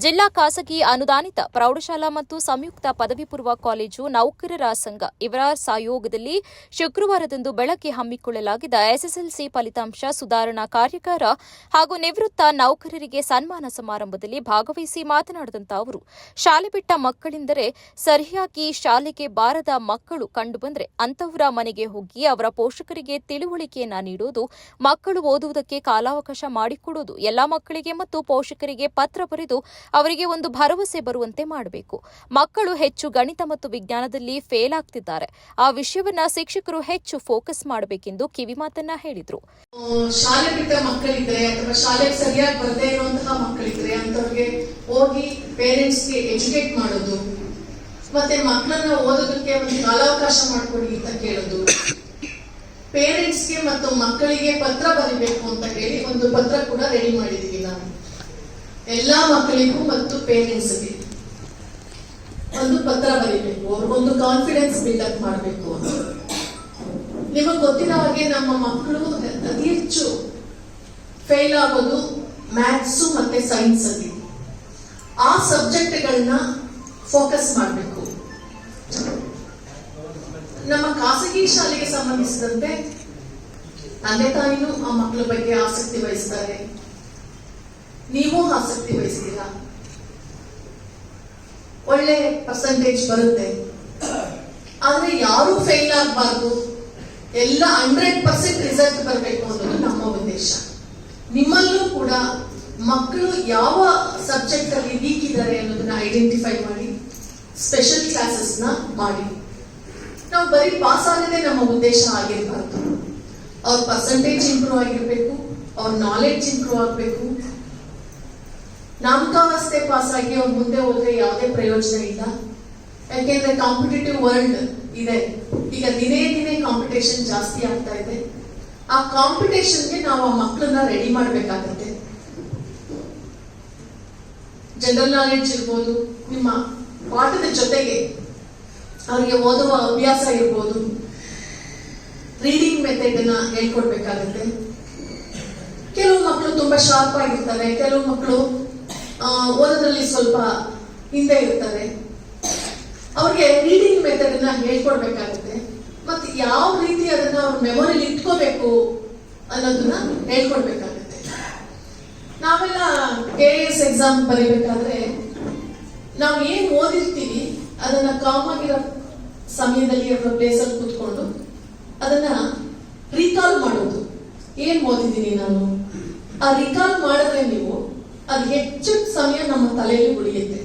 ಜಿಲ್ಲಾ ಖಾಸಗಿ ಅನುದಾನಿತ ಪ್ರೌಢಶಾಲಾ ಮತ್ತು ಸಂಯುಕ್ತ ಪದವಿ ಪೂರ್ವ ಕಾಲೇಜು ನೌಕರರ ಸಂಘ ಇವರ ಸಹಯೋಗದಲ್ಲಿ ಶುಕ್ರವಾರದಂದು ಬೆಳಗ್ಗೆ ಹಮ್ಮಿಕೊಳ್ಳಲಾಗಿದ್ದ ಎಸ್ಎಸ್ಎಲ್ಸಿ ಫಲಿತಾಂಶ ಸುಧಾರಣಾ ಕಾರ್ಯಾಗಾರ ಪುರಸ್ಕಾರ ಹಾಗೂ ನಿವೃತ್ತ ನೌಕರರಿಗೆ ಸನ್ಮಾನ ಸಮಾರಂಭದಲ್ಲಿ ಭಾಗವಹಿಸಿ ಮಾತನಾಡಿದಂತ ಅವರು, ಶಾಲೆ ಬಿಟ್ಟ ಮಕ್ಕಳೆಂದರೆ ಸರಿಯಾಗಿ ಶಾಲೆಗೆ ಬಾರದ ಮಕ್ಕಳು ಕಂಡುಬಂದರೆ ಅಂತವರ ಮನೆಗೆ ಹೋಗಿ ಅವರ ಪೋಷಕರಿಗೆ ತಿಳುವಳಿಕೆಯನ್ನ ನೀಡುವುದು, ಮಕ್ಕಳು ಓದುವುದಕ್ಕೆ ಕಾಲಾವಕಾಶ ಮಾಡಿಕೊಡುವುದು, ಎಲ್ಲಾ ಮಕ್ಕಳಿಗೆ ಮತ್ತು ಪೋಷಕರಿಗೆ ಪತ್ರ ಬರೆದು ಅವರಿಗೆ ಒಂದು ಭರವಸೆ ಬರುವಂತೆ ಮಾಡಬೇಕು. ಮಕ್ಕಳು ಹೆಚ್ಚು ಗಣಿತ ಮತ್ತು ವಿಜ್ಞಾನದಲ್ಲಿ ಫೇಲ್ ಆಗ್ತಿದ್ದಾರೆ. ಆ ವಿಷಯವನ್ನ ಶಿಕ್ಷಕರು ಹೆಚ್ಚು ಫೋಕಸ್ ಮಾಡಬೇಕೆಂದು ಕಿವಿಮಾತನ್ನ ಹೇಳಿದ್ರು. ಶಾಲೆ ಬಿಟ್ಟ ಮಕ್ಕಳಿದ್ರೆ ಅಥವಾ ಶಾಲೆಗೆ ಸರಿಯಾಗಿ ಬರದೇ ಇರುವಂತಹ ಮಕ್ಕಳಿದ್ರೆ ಅಂತವ್ರಿಗೆ ಹೋಗಿ ಪೇರೆಂಟ್ಸ್ಗೆ ಎಜುಕೇಟ್ ಮಾಡೋದು, ಮತ್ತೆ ಮಕ್ಕಳನ್ನ ಓದೋದಕ್ಕೆ ಒಂದು ಕಾಲಾವಕಾಶ ಮಾಡಿಕೊಡಿ ಅಂತ ಕೇಳೋದು, ಪೇರೆಂಟ್ಸ್ಗೆ ಮತ್ತು ಮಕ್ಕಳಿಗೆ ಪತ್ರ ಬರೀಬೇಕು ಅಂತ ಹೇಳಿ ಒಂದು ಪತ್ರ ಕೂಡ ರೆಡಿ ಮಾಡಿದೀವಿ ನಾವು. ಎಲ್ಲಾ ಮಕ್ಕಳಿಗೂ ಮತ್ತು ಪೇರೆಂಟ್ಸ್ಗೆ ಒಂದು ಪತ್ರ ಬರೀಬೇಕು, ಅವ್ರಿಗೊಂದು ಕಾನ್ಫಿಡೆನ್ಸ್ ಬಿಲ್ಡಪ್ ಮಾಡಬೇಕು ಅಂತ. ನಿಮಗೆ ಗೊತ್ತಿರೋ ಹಾಗೆ ನಮ್ಮ ಮಕ್ಕಳು ಅತಿ ಹೆಚ್ಚು ಫೇಲ್ ಆಗೋದು ಮ್ಯಾಥ್ಸ್ ಮತ್ತೆ ಸೈನ್ಸ್ ಅಲ್ಲಿ. ಆ ಸಬ್ಜೆಕ್ಟ್ಗಳನ್ನ ಫೋಕಸ್ ಮಾಡಬೇಕು. ನಮ್ಮ ಖಾಸಗಿ ಶಾಲೆಗೆ ಸಂಬಂಧಿಸಿದಂತೆ ತಂದೆ ತಾಯಿನೂ ಆ ಮಕ್ಕಳ ಬಗ್ಗೆ ಆಸಕ್ತಿ ವಹಿಸ್ತಾರೆ, ನೀವು ಆಸಕ್ತಿ ವಹಿಸ್ತೀರಾ, ಒಳ್ಳೆ ಪರ್ಸೆಂಟೇಜ್ ಬರುತ್ತೆ. ಆದ್ರೆ ಯಾರು ಫೇಲ್ ಆಗಬಾರ್ದು, ಎಲ್ಲ 100% ರಿಸಲ್ಟ್ ಬರಬೇಕು ಅನ್ನೋದು ನಮ್ಮ ಉದ್ದೇಶ. ನಿಮ್ಮಲ್ಲೂ ಕೂಡ ಮಕ್ಕಳು ಯಾವ ಸಬ್ಜೆಕ್ಟ್ ಅಲ್ಲಿ ವೀಕ್ ಇದ್ದಾರೆ ಅನ್ನೋದನ್ನ ಐಡೆಂಟಿಫೈ ಮಾಡಿ ಸ್ಪೆಷಲ್ ಕ್ಲಾಸಸ್ ನ ಮಾಡಿ. ನಾವು ಬರೀ ಪಾಸ್ ಆಗದೆ ನಮ್ಮ ಉದ್ದೇಶ ಆಗಿರಬಾರ್ದು. ಅವ್ರ ಪರ್ಸೆಂಟೇಜ್ ಇಂಪ್ರೂವ್ ಆಗಿರ್ಬೇಕು, ಅವ್ರ ನಾಲೆಡ್ಜ್ ಇಂಪ್ರೂವ್ ಆಗಬೇಕು. ನಾಮಕಾವಸ್ಥೆ ಪಾಸ್ ಆಗಿ ಅವ್ರ ಮುಂದೆ ಹೋದ್ರೆ ಯಾವುದೇ ಪ್ರಯೋಜನ ಇಲ್ಲ. ಯಾಕೆಂದ್ರೆ ಕಾಂಪಿಟೇಟಿವ್ ವರ್ಲ್ಡ್ ಇದೆ, ಈಗ ದಿನೇ ದಿನೇ ಕಾಂಪಿಟೇಷನ್ ಜಾಸ್ತಿ ಆಗ್ತಾ ಇದೆ. ಆ ಕಾಂಪಿಟೇಷನ್ಗೆ ನಾವು ಆ ಮಕ್ಕಳನ್ನ ರೆಡಿ ಮಾಡಬೇಕಾಗತ್ತೆ. ಜನರಲ್ ನಾಲೆಡ್ಜ್ ಇರ್ಬೋದು, ನಿಮ್ಮ ಪಾಠದ ಜೊತೆಗೆ ಅವರಿಗೆ ಓದುವ ಅಭ್ಯಾಸ ಇರ್ಬೋದು, ರೀಡಿಂಗ್ ಮೆಥಡ್ ಅನ್ನ ಹೇಳ್ಕೊಡ್ಬೇಕಾಗತ್ತೆ. ಕೆಲವು ಮಕ್ಕಳು ತುಂಬಾ ಶಾರ್ಪ್ ಆಗಿರ್ತಾರೆ, ಕೆಲವು ಮಕ್ಕಳು ಓದೋದ್ರಲ್ಲಿ ಸ್ವಲ್ಪ ಹಿಂದೆ ಇರ್ತಾರೆ. ಅವ್ರಿಗೆ ರೀಡಿಂಗ್ ಮೆಥಡ್ ಅನ್ನ ಹೇಳ್ಕೊಡ್ಬೇಕಾಗುತ್ತೆ. ಮತ್ತೆ ಯಾವ ರೀತಿ ಅದನ್ನ ಅವ್ರ ಮೆಮೊರಿಲಿ ಇಟ್ಕೋಬೇಕು ಅನ್ನೋದನ್ನ ಹೇಳ್ಕೊಡ್ಬೇಕಾಗುತ್ತೆ. ನಾವೆಲ್ಲ KS ಎಕ್ಸಾಮ್ ಬರೀಬೇಕಾದ್ರೆ ನಾವು ಏನ್ ಓದಿರ್ತೀವಿ ಅದನ್ನ ಕಾಮ್ ಆಗಿರೋ ಸಮಯದಲ್ಲಿ ಅಥವಾ ಪ್ಲೇಸ್ ಅಲ್ಲಿ ಕೂತ್ಕೊಂಡು ಅದನ್ನ ರಿಕಾಲ್ ಮಾಡೋದು. ಏನ್ ಓದಿದ್ದೀನಿ ನಾನು, ಆ ರಿಕಾಲ್ ಮಾಡಿದ್ರೆ ನೀವು ಅದು ಹೆಚ್ಚು ಸಮಯ ನಮ್ಮ ತಲೆಯಲ್ಲಿ ಉಳಿಯುತ್ತೆ.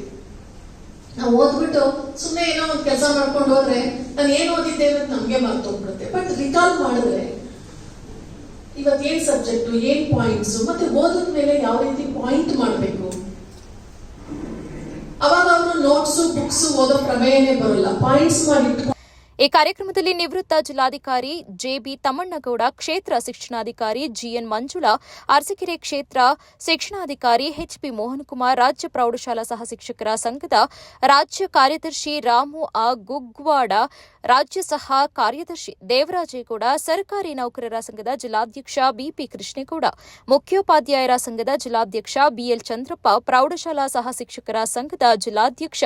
ನಾವು ಓದ್ಬಿಟ್ಟು ಸುಮ್ಮನೆ ಏನೋ ಒಂದು ಕೆಲಸ ಮಾಡ್ಕೊಂಡು ಹೋದ್ರೆ ನಾನು ಏನ್ ಓದಿದ್ದೆ ಅನ್ನೋದು ನಮ್ಗೆ ಮರ್ತೋಗ್ಬಿಡುತ್ತೆ. ಬಟ್ ರಿಕಾಲ್ ಮಾಡಿದ್ರೆ ಇವತ್ತು ಏನ್ ಸಬ್ಜೆಕ್ಟ್, ಏನ್ ಪಾಯಿಂಟ್ಸ್, ಮತ್ತೆ ಓದಿದ ಮೇಲೆ ಯಾವ ರೀತಿ ಪಾಯಿಂಟ್ ಮಾಡಬೇಕು, ಅವಾಗ ಅವರು ನೋಟ್ಸ್ ಬುಕ್ಸ್ ಓದೋ ಪ್ರಮೇಯನೇ ಬರಲ್ಲ, ಪಾಯಿಂಟ್ಸ್ ಮಾಡಿ. ಈ ಕಾರ್ಯಕ್ರಮದಲ್ಲಿ ನಿವೃತ್ತ ಜಿಲ್ಲಾಧಿಕಾರಿ JB ತಮ್ಮಣ್ಣಗೌಡ, ಕ್ಷೇತ್ರ ಶಿಕ್ಷಣಾಧಿಕಾರಿ GN ಮಂಜುಳಾ, ಅರಸೀಕೆರೆ ಕ್ಷೇತ್ರ ಶಿಕ್ಷಣಾಧಿಕಾರಿ HP ಮೋಹನ್ಕುಮಾರ್, ರಾಜ್ಯ ಪ್ರೌಢಶಾಲಾ ಸಹ ಶಿಕ್ಷಕರ ಸಂಘದ ರಾಜ್ಯ ಕಾರ್ಯದರ್ಶಿ ರಾಮು ಗುಗ್ವಾಡ, ರಾಜ್ಯ ಸಹ ಕಾರ್ಯದರ್ಶಿ ದೇವರಾಜೇಗೌಡ, ಸರ್ಕಾರಿ ನೌಕರರ ಸಂಘದ ಜಿಲ್ಲಾಧ್ಯಕ್ಷ BP ಕೃಷ್ಣೇಗೌಡ, ಮುಖ್ಯೋಪಾಧ್ಯಾಯರ ಸಂಘದ ಜಿಲ್ಲಾಧ್ಯಕ್ಷ BL ಚಂದ್ರಪ್ಪ, ಪ್ರೌಢಶಾಲಾ ಸಹ ಶಿಕ್ಷಕರ ಸಂಘದ ಜಿಲ್ಲಾಧ್ಯಕ್ಷ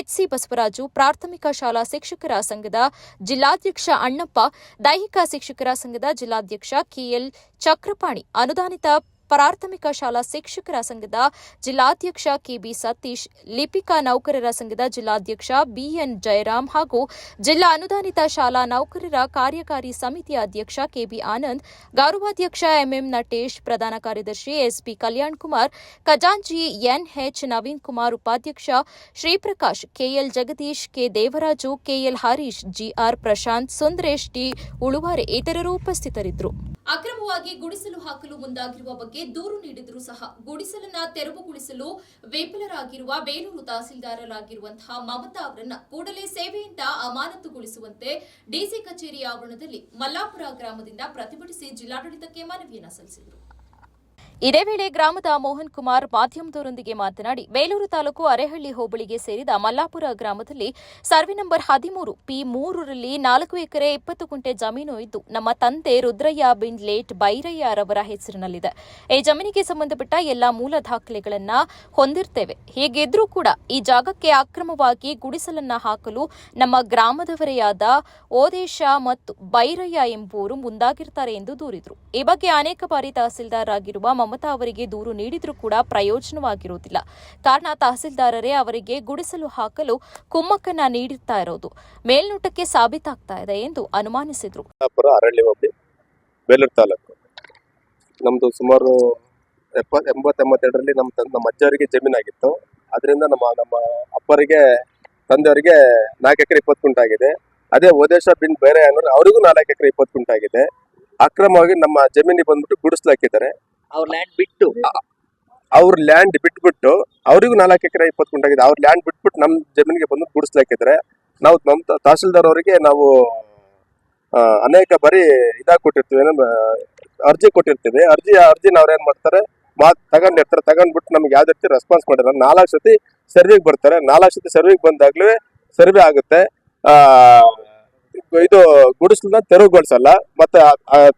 HC ಬಸವರಾಜು, ಪ್ರಾಥಮಿಕ ಶಾಲಾ ಶಿಕ್ಷಕರ ಸಂಘದ ಜಿಲ್ಲಾಧ್ಯಕ್ಷ ಅಣ್ಣಪ್ಪ, ದೈಹಿಕ ಶಿಕ್ಷಕರ ಸಂಘದ ಜಿಲ್ಲಾಧ್ಯಕ್ಷ KL ಚಕ್ರಪಾಣಿ, ಅನುದಾನಿತ ಪ್ರಾಥಮಿಕ ಶಾಲಾ ಶಿಕ್ಷಕರ ಸಂಘದ ಜಿಲ್ಲಾಧ್ಯಕ್ಷ KB ಸತೀಶ್, ಲಿಪಿಕಾ ನೌಕರರ ಸಂಘದ ಜಿಲ್ಲಾಧ್ಯಕ್ಷ BN ಜಯರಾಮ್ ಹಾಗೂ ಜಿಲ್ಲಾ ಅನುದಾನಿತ ಶಾಲಾ ನೌಕರರ ಕಾರ್ಯಕಾರಿ ಸಮಿತಿಯ ಅಧ್ಯಕ್ಷ KB ಆನಂದ್, ಗೌರವಾಧ್ಯಕ್ಷ MM ನಟೇಶ್, ಪ್ರಧಾನ ಕಾರ್ಯದರ್ಶಿ SP ಕಲ್ಯಾಣ್ ಕುಮಾರ್, ಖಜಾಂಚಿ NH ನವೀನ್ ಕುಮಾರ್, ಉಪಾಧ್ಯಕ್ಷ Shriprakash, KL Jagadish, K Devaraju, KL Harish, GR Prashant, Sundaresh T Uluvare ಇತರರು ಉಪಸ್ಥಿತರಿದ್ದರು. ಅಕ್ರಮವಾಗಿ ಗುಡಿಸಲು ಹಾಕಲು ಮುಂದಾಗಿರುವ ಬಗ್ಗೆ ದೂರು ನೀಡಿದರೂ ಸಹ ಗುಡಿಸಲನ್ನ ತೆರವುಗೊಳಿಸಲು ವಿಫಲರಾಗಿರುವ ಬೇಲೂರು ತಹಸೀಲ್ದಾರರಾಗಿರುವಂತಹ ಮಮತಾ ಅವರನ್ನ ಕೂಡಲೇ ಸೇವೆಯಿಂದ ಅಮಾನತುಗೊಳಿಸುವಂತೆ ಡಿಸಿ ಕಚೇರಿ ಆವರಣದಲ್ಲಿ ಮಲ್ಲಾಪುರ ಗ್ರಾಮದಿಂದ ಪ್ರತಿಭಟಿಸಿ ಜಿಲ್ಲಾಡಳಿತಕ್ಕೆ ಮನವಿಯನ್ನ ಸಲ್ಲಿಸಿದರು. ಇದೇ ವೇಳೆ ಗ್ರಾಮದ ಮೋಹನ್ ಕುಮಾರ್ ಮಾಧ್ಯಮದವರೊಂದಿಗೆ ಮಾತನಾಡಿ, ಬೇಲೂರು ತಾಲೂಕು ಅರೇಹಳ್ಳಿ ಹೋಬಳಿಗೆ ಸೇರಿದ ಮಲ್ಲಾಪುರ ಗ್ರಾಮದಲ್ಲಿ ಸರ್ವೆ ನಂಬರ್ 13 P3 ರಲ್ಲಿ 4 ಎಕರೆ 20 ಗುಂಟೆ ಜಮೀನು ಇದ್ದು ನಮ್ಮ ತಂದೆ ರುದ್ರಯ್ಯ ಬಿನ್ ಲೇಟ್ ಬೈರಯ್ಯ ರವರ ಹೆಸರಿನಲ್ಲಿದೆ. ಈ ಜಮೀನಿಗೆ ಸಂಬಂಧಪಟ್ಟ ಎಲ್ಲಾ ಮೂಲ ದಾಖಲೆಗಳನ್ನ ಹೊಂದಿರ್ತೇವೆ. ಹೀಗಿದ್ರೂ ಕೂಡ ಈ ಜಾಗಕ್ಕೆ ಅಕ್ರಮವಾಗಿ ಗುಡಿಸಲನ್ನ ಹಾಕಲು ನಮ್ಮ ಗ್ರಾಮದವರೇ ಆದ ಓದೇಶ ಮತ್ತು ಬೈರಯ್ಯ ಎಂಬುವರು ಮುಂದಾಗಿರ್ತಾರೆ ಎಂದು ದೂರಿದರು. ಈ ಬಗ್ಗೆ ಅನೇಕ ಬಾರಿ ತಹಸೀಲ್ದಾರ್ ಆಗಿರುವ ಮಮತಾ ಅವರಿಗೆ ದೂರು ನೀಡಿದ್ರೂ ಕೂಡ ಪ್ರಯೋಜನವಾಗಿರುವುದಿಲ್ಲ. ಕಾರಣ ತಹಸೀಲ್ದಾರರೇ ಅವರಿಗೆ ಗುಡಿಸಲು ಹಾಕಲು ಕುಮ್ಮಕ್ಕನ್ನ ನೀಡುತ್ತಾ ಇರೋದು ಮೇಲ್ನೋಟಕ್ಕೆ ಸಾಬೀತಾಗ್ತಾ ಇದೆ ಎಂದು ಅನುಮಾನಿಸಿದರು. ಅರಳ್ಳಿ ಹೋಬಳಿ ಬೇಲೂರು ತಾಲೂಕು. ನಮ್ದು ಸುಮಾರು 80-82ರಲ್ಲಿ ನಮ್ಮ ಅಜ್ಜವರಿಗೆ ಜಮೀನಾಗಿತ್ತು. ಅದರಿಂದ ನಮ್ಮ ಅಪ್ಪರಿಗೆ ತಂದೆಯವರಿಗೆ 4 ಎಕರೆ 20 ಗುಂಟೆ ಆಗಿದೆ. ಅದೇ ಓದೇಶ ಬಿನ್ ಬೇರೆ ಅನ್ನೋರು ಅವರಿಗೂ 4 ಎಕರೆ 20 ಗುಂಟೆ ಆಗಿದೆ. ಅಕ್ರಮವಾಗಿ ನಮ್ಮ ಜಮೀನಿಗೆ ಬಂದ್ಬಿಟ್ಟು ಗುಡಿಸ್ಲು ಹಾಕಿದ್ದಾರೆ. ಅವ್ರ ಲ್ಯಾಂಡ್ ಬಿಟ್ಬಿಟ್ಟು ಅವರಿಗೂ 4 ಎಕರೆ 20 ಗುಂಟೆ ಆಗಿದೆ. ಅವ್ರ ಲ್ಯಾಂಡ್ ಬಿಟ್ಬಿಟ್ಟು ನಮ್ಮ ಜಮೀನಿಗೆ ಬಂದು ಗುಡಿಸ್ಲು ಹಾಕಿದ್ದಾರೆ. ನಾವು ನಮ್ಮ ತಹಸೀಲ್ದಾರ್ ಅವರಿಗೆ ನಾವು ಅನೇಕ ಬಾರಿ ಕೊಟ್ಟಿರ್ತೀವಿ, ಅರ್ಜಿ ಕೊಟ್ಟಿರ್ತೀವಿ. ಅರ್ಜಿನ ಅವ್ರು ಏನ್ ಮಾಡ್ತಾರೆ, ತಗೊಂಡ್ಬಿಟ್ಟು ನಮ್ಗೆ ಯಾವ್ದೇ ರೀತಿ ರೆಸ್ಪಾನ್ಸ್ ಮಾಡಿಲ್ಲ. 4 ಸತಿ ಸರ್ವೆಗೆ ಬರ್ತಾರೆ. 4 ಸತಿ ಸರ್ವೆಗೆ ಬಂದಾಗ್ಲೂ ಸರ್ವೆ ಆಗುತ್ತೆ. ಇದು ಗುಡಿಸಲನ್ನ ತೆರವುಗೊಳಿಸಲ್ಲ. ಮತ್ತೆ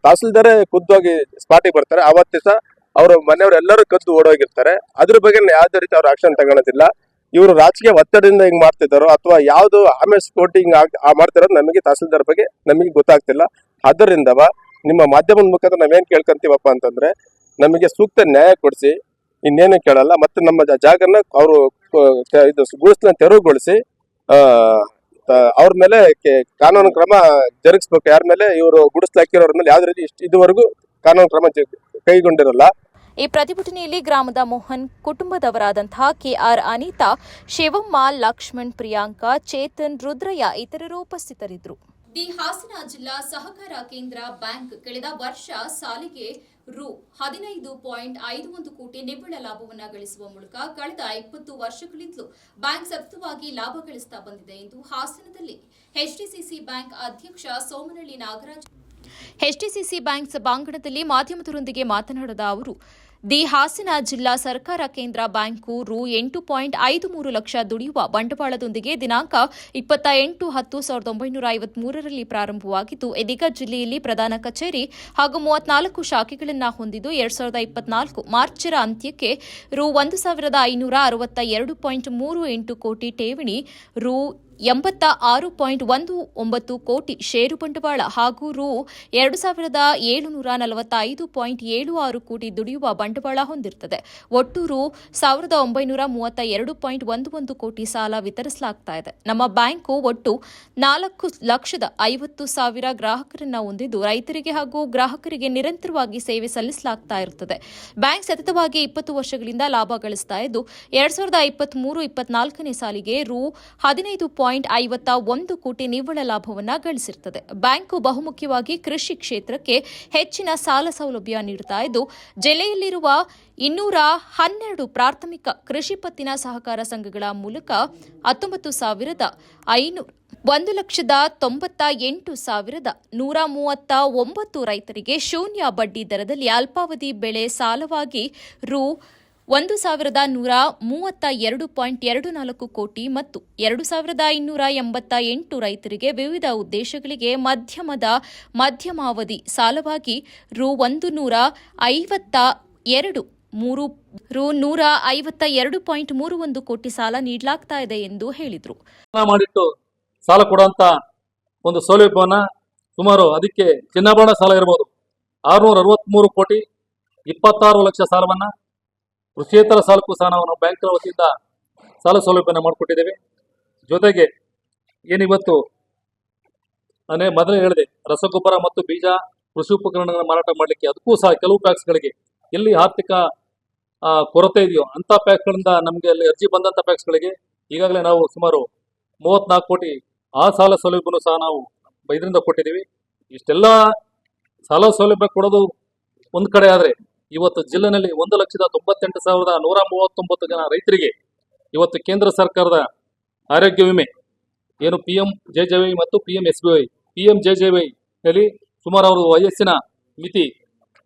ತಹಸೀಲ್ದಾರೇ ಖುದ್ದಾಗಿ ಸ್ಪಾಟಿಗೆ ಬರ್ತಾರೆ. ಅವತ್ತು ದಿವಸ ಅವ್ರ ಮನೆಯವರೆಲ್ಲರೂ ಕದ್ದು ಓಡೋಗಿರ್ತಾರೆ. ಅದ್ರ ಬಗ್ಗೆ ಯಾವ್ದೇ ರೀತಿ ಅವ್ರು ಆಕ್ಷನ್ ತಗೊಳೋದಿಲ್ಲ. ಇವರು ರಾಜಕೀಯ ಒತ್ತಡದಿಂದ ಹಿಂಗ್ ಮಾಡ್ತಿದ್ದಾರೋ ಅಥವಾ ಯಾವ್ದು ಆಮೇಲೆ ಸ್ಕೋಟಿ ಹಿಂಗ್ ಮಾಡ್ತಿರೋದು ನಮಗೆ ತಹಸೀಲ್ದಾರ್ ಬಗ್ಗೆ ನಮಗೆ ಗೊತ್ತಾಗ್ತಿಲ್ಲ. ಅದರಿಂದ ನಿಮ್ಮ ಮಾಧ್ಯಮದ ಮುಖಾಂತರ ನಾವೇನ್ ಕೇಳ್ಕೊಂತೀವಪ್ಪ ಅಂತಂದ್ರೆ, ನಮಗೆ ಸೂಕ್ತ ನ್ಯಾಯ ಕೊಡಿಸಿ, ಇನ್ನೇನು ಕೇಳಲ್ಲ. ಮತ್ತೆ ನಮ್ಮ ಜಾಗನ ಅವರು ಇದು ಗುಡಿಸಲನ್ನ ತೆರವುಗೊಳಿಸಿ ಅವ್ರ ಮೇಲೆ ಕಾನೂನು ಕ್ರಮ ಜರುಗಿಸ್ಬೇಕು. ಯಾರ ಮೇಲೆ ಇವರು ಗುಡಿಸ್ಲು ಹಾಕಿರೋರ ಮೇಲೆ ಯಾವ್ದು ರೀತಿ ಇದುವರೆಗೂ ಕಾನೂನು ಕ್ರಮ ಕೈಗೊಂಡಿರಲ್ಲ. ಈ ಪ್ರತಿಭಟನೆಯಲ್ಲಿ ಗ್ರಾಮದ ಮೋಹನ್ ಕುಟುಂಬದವರಾದಂತಹ ಕೆಆರ್ ಅನಿತಾ, ಶಿವಮ್ಮ, ಲಕ್ಷ್ಮಣ್, ಪ್ರಿಯಾಂಕಾ, ಚೇತನ್, ರುದ್ರಯ್ಯ ಇತರರು ಉಪಸ್ಥಿತರಿದ್ದರು. ದಿ ಹಾಸನ ಜಿಲ್ಲಾ ಸಹಕಾರ ಕೇಂದ್ರ ಬ್ಯಾಂಕ್ ಕಳೆದ ವರ್ಷ ಸಾಲಿಗೆ ರು 15.51 ಕೋಟಿ ನಿವ್ವಳ ಲಾಭವನ್ನು ಗಳಿಸುವ ಮೂಲಕ ಕಳೆದ 20 ವರ್ಷಗಳಿಂದಲೂ ಬ್ಯಾಂಕ್ ಸತತವಾಗಿ ಲಾಭ ಗಳಿಸುತ್ತಾ ಬಂದಿದೆ ಎಂದು ಹಾಸನದಲ್ಲಿ ಎಚ್ಡಿಸಿಸಿ ಬ್ಯಾಂಕ್ ಅಧ್ಯಕ್ಷ ಸೋಮನಹಳ್ಳಿ ನಾಗರಾಜ್ ಎಚ್ಡಿಸಿಸಿ ಬ್ಯಾಂಕ್ ಸಭಾಂಗಣದಲ್ಲಿ ಮಾಧ್ಯಮದವರೊಂದಿಗೆ ಮಾತನಾಡಿದ ಅವರು, ದಿ ಹಾಸನ ಜಿಲ್ಲಾ ಸರ್ಕಾರ ಕೇಂದ್ರ ಬ್ಯಾಂಕು ರು 8.53 ಲಕ್ಷ ದುಡಿಯುವ ಬಂಡವಾಳದೊಂದಿಗೆ ದಿನಾಂಕ 28/10/1953ರಲ್ಲಿ ಪ್ರಾರಂಭವಾಗಿದ್ದು, ಇದೀಗ ಜಿಲ್ಲೆಯಲ್ಲಿ ಪ್ರಧಾನ ಕಚೇರಿ ಹಾಗೂ 34 ಶಾಖೆಗಳನ್ನು ಹೊಂದಿದ್ದು 2024 ಮಾರ್ಚರ ಅಂತ್ಯಕ್ಕೆ ರು 1,562.38 ಕೋಟಿ ಠೇವಣಿ, ರು 86.19 ಕೋಟಿ ಷೇರು ಬಂಡವಾಳ ಹಾಗೂ ರು 2,745.76 ಕೋಟಿ ದುಡಿಯುವ ಬಂಡವಾಳ ಹೊಂದಿರುತ್ತದೆ. ಒಟ್ಟು ರು 1,932.11 ಕೋಟಿ ಸಾಲ ವಿತರಿಸಲಾಗ್ತಾ ಇದೆ. ನಮ್ಮ ಬ್ಯಾಂಕು ಒಟ್ಟು 4,50,000 ಗ್ರಾಹಕರನ್ನ ಹೊಂದಿದ್ದು, ರೈತರಿಗೆ ಹಾಗೂ ಗ್ರಾಹಕರಿಗೆ ನಿರಂತರವಾಗಿ ಸೇವೆ ಸಲ್ಲಿಸಲಾಗ್ತಾ ಇರುತ್ತದೆ. ಬ್ಯಾಂಕ್ ಸತತವಾಗಿ 20 ವರ್ಷಗಳಿಂದ ಲಾಭ ಗಳಿಸ್ತಾ ಇದ್ದು, 2023-24ನೇ ಸಾಲಿಗೆ ರು 15.51 ಕೋಟಿ ನಿವ್ವಳ ಲಾಭವನ್ನು ಗಳಿಸಿರುತ್ತದೆ. ಬ್ಯಾಂಕು ಬಹುಮುಖ್ಯವಾಗಿ ಕೃಷಿ ಕ್ಷೇತ್ರಕ್ಕೆ ಹೆಚ್ಚಿನ ಸಾಲ ಸೌಲಭ್ಯ ನೀಡುತ್ತಾ ಇದ್ದು, ಜಿಲ್ಲೆಯಲ್ಲಿರುವ 212 ಪ್ರಾಥಮಿಕ ಕೃಷಿ ಪತ್ತಿನ ಸಹಕಾರ ಸಂಘಗಳ ಮೂಲಕ 1,98,139 ರೈತರಿಗೆ ಶೂನ್ಯ ಬಡ್ಡಿ ದರದಲ್ಲಿ ಅಲ್ಪಾವಧಿ ಬೆಳೆ ಸಾಲವಾಗಿ ರು 1,132.24 ಕೋಟಿ ಮತ್ತು 2,288 ರೈತರಿಗೆ ವಿವಿಧ ಉದ್ದೇಶಗಳಿಗೆ ಮಧ್ಯಮಾವಧಿ ಸಾಲವಾಗಿ ರು 152.31 ಕೋಟಿ ಸಾಲ ನೀಡಲಾಗ್ತಾ ಇದೆ ಎಂದು ಹೇಳಿದರು. ಮಾಡಿಟ್ಟು ಸಾಲ ಕೊಡುವಂತ ಒಂದು ಸೌಲಭ್ಯವನ್ನ ಸುಮಾರು ಅದಕ್ಕೆ ಚಿನ್ನಾಭರಣ ಸಾಲ ಇರಬಹುದು 663 ಕೋಟಿ 26 ಲಕ್ಷ ಸಾಲವನ್ನ, ಕೃಷಿಯೇತರ ಸಾಲಕ್ಕೂ ಸಹ ನಾವು ಬ್ಯಾಂಕ್ ವತಿಯಿಂದ ಸಾಲ ಸೌಲಭ್ಯನ ಮಾಡಿಕೊಟ್ಟಿದ್ದೇವೆ. ಜೊತೆಗೆ ಏನಿವತ್ತು ಮೊದಲೇ ಹೇಳಿದೆ, ರಸಗೊಬ್ಬರ ಮತ್ತು ಬೀಜ, ಕೃಷಿ ಉಪಕರಣಗಳನ್ನು ಮಾರಾಟ ಮಾಡಲಿಕ್ಕೆ ಅದಕ್ಕೂ ಸಹ ಕೆಲವು ಪ್ಯಾಕ್ಸ್ಗಳಿಗೆ ಎಲ್ಲಿ ಆರ್ಥಿಕ ಕೊರತೆ ಇದೆಯೋ ಅಂಥ ಪ್ಯಾಕ್ಸ್ಗಳಿಂದ ನಮಗೆ ಅಲ್ಲಿ ಅರ್ಜಿ ಬಂದಂಥ ಪ್ಯಾಕ್ಸ್ಗಳಿಗೆ ಈಗಾಗಲೇ ನಾವು ಸುಮಾರು 34 ಕೋಟಿ ಆ ಸಾಲ ಸೌಲಭ್ಯನೂ ಸಹ ನಾವು ಇದರಿಂದ ಕೊಟ್ಟಿದ್ದೀವಿ. ಇಷ್ಟೆಲ್ಲ ಸಾಲ ಸೌಲಭ್ಯ ಕೊಡೋದು ಒಂದು ಕಡೆ ಆದರೆ, ಇವತ್ತು ಜಿಲ್ಲೆನಲ್ಲಿ 1,98,139 ಜನ ರೈತರಿಗೆ ಇವತ್ತು ಕೇಂದ್ರ ಸರ್ಕಾರದ ಆರೋಗ್ಯ ವಿಮೆ ಏನು PMJJY ಮತ್ತು PMSBY, PMJJY ಹೇಳಿ ಸುಮಾರು ಅವರು ವಯಸ್ಸಿನ ಮಿತಿ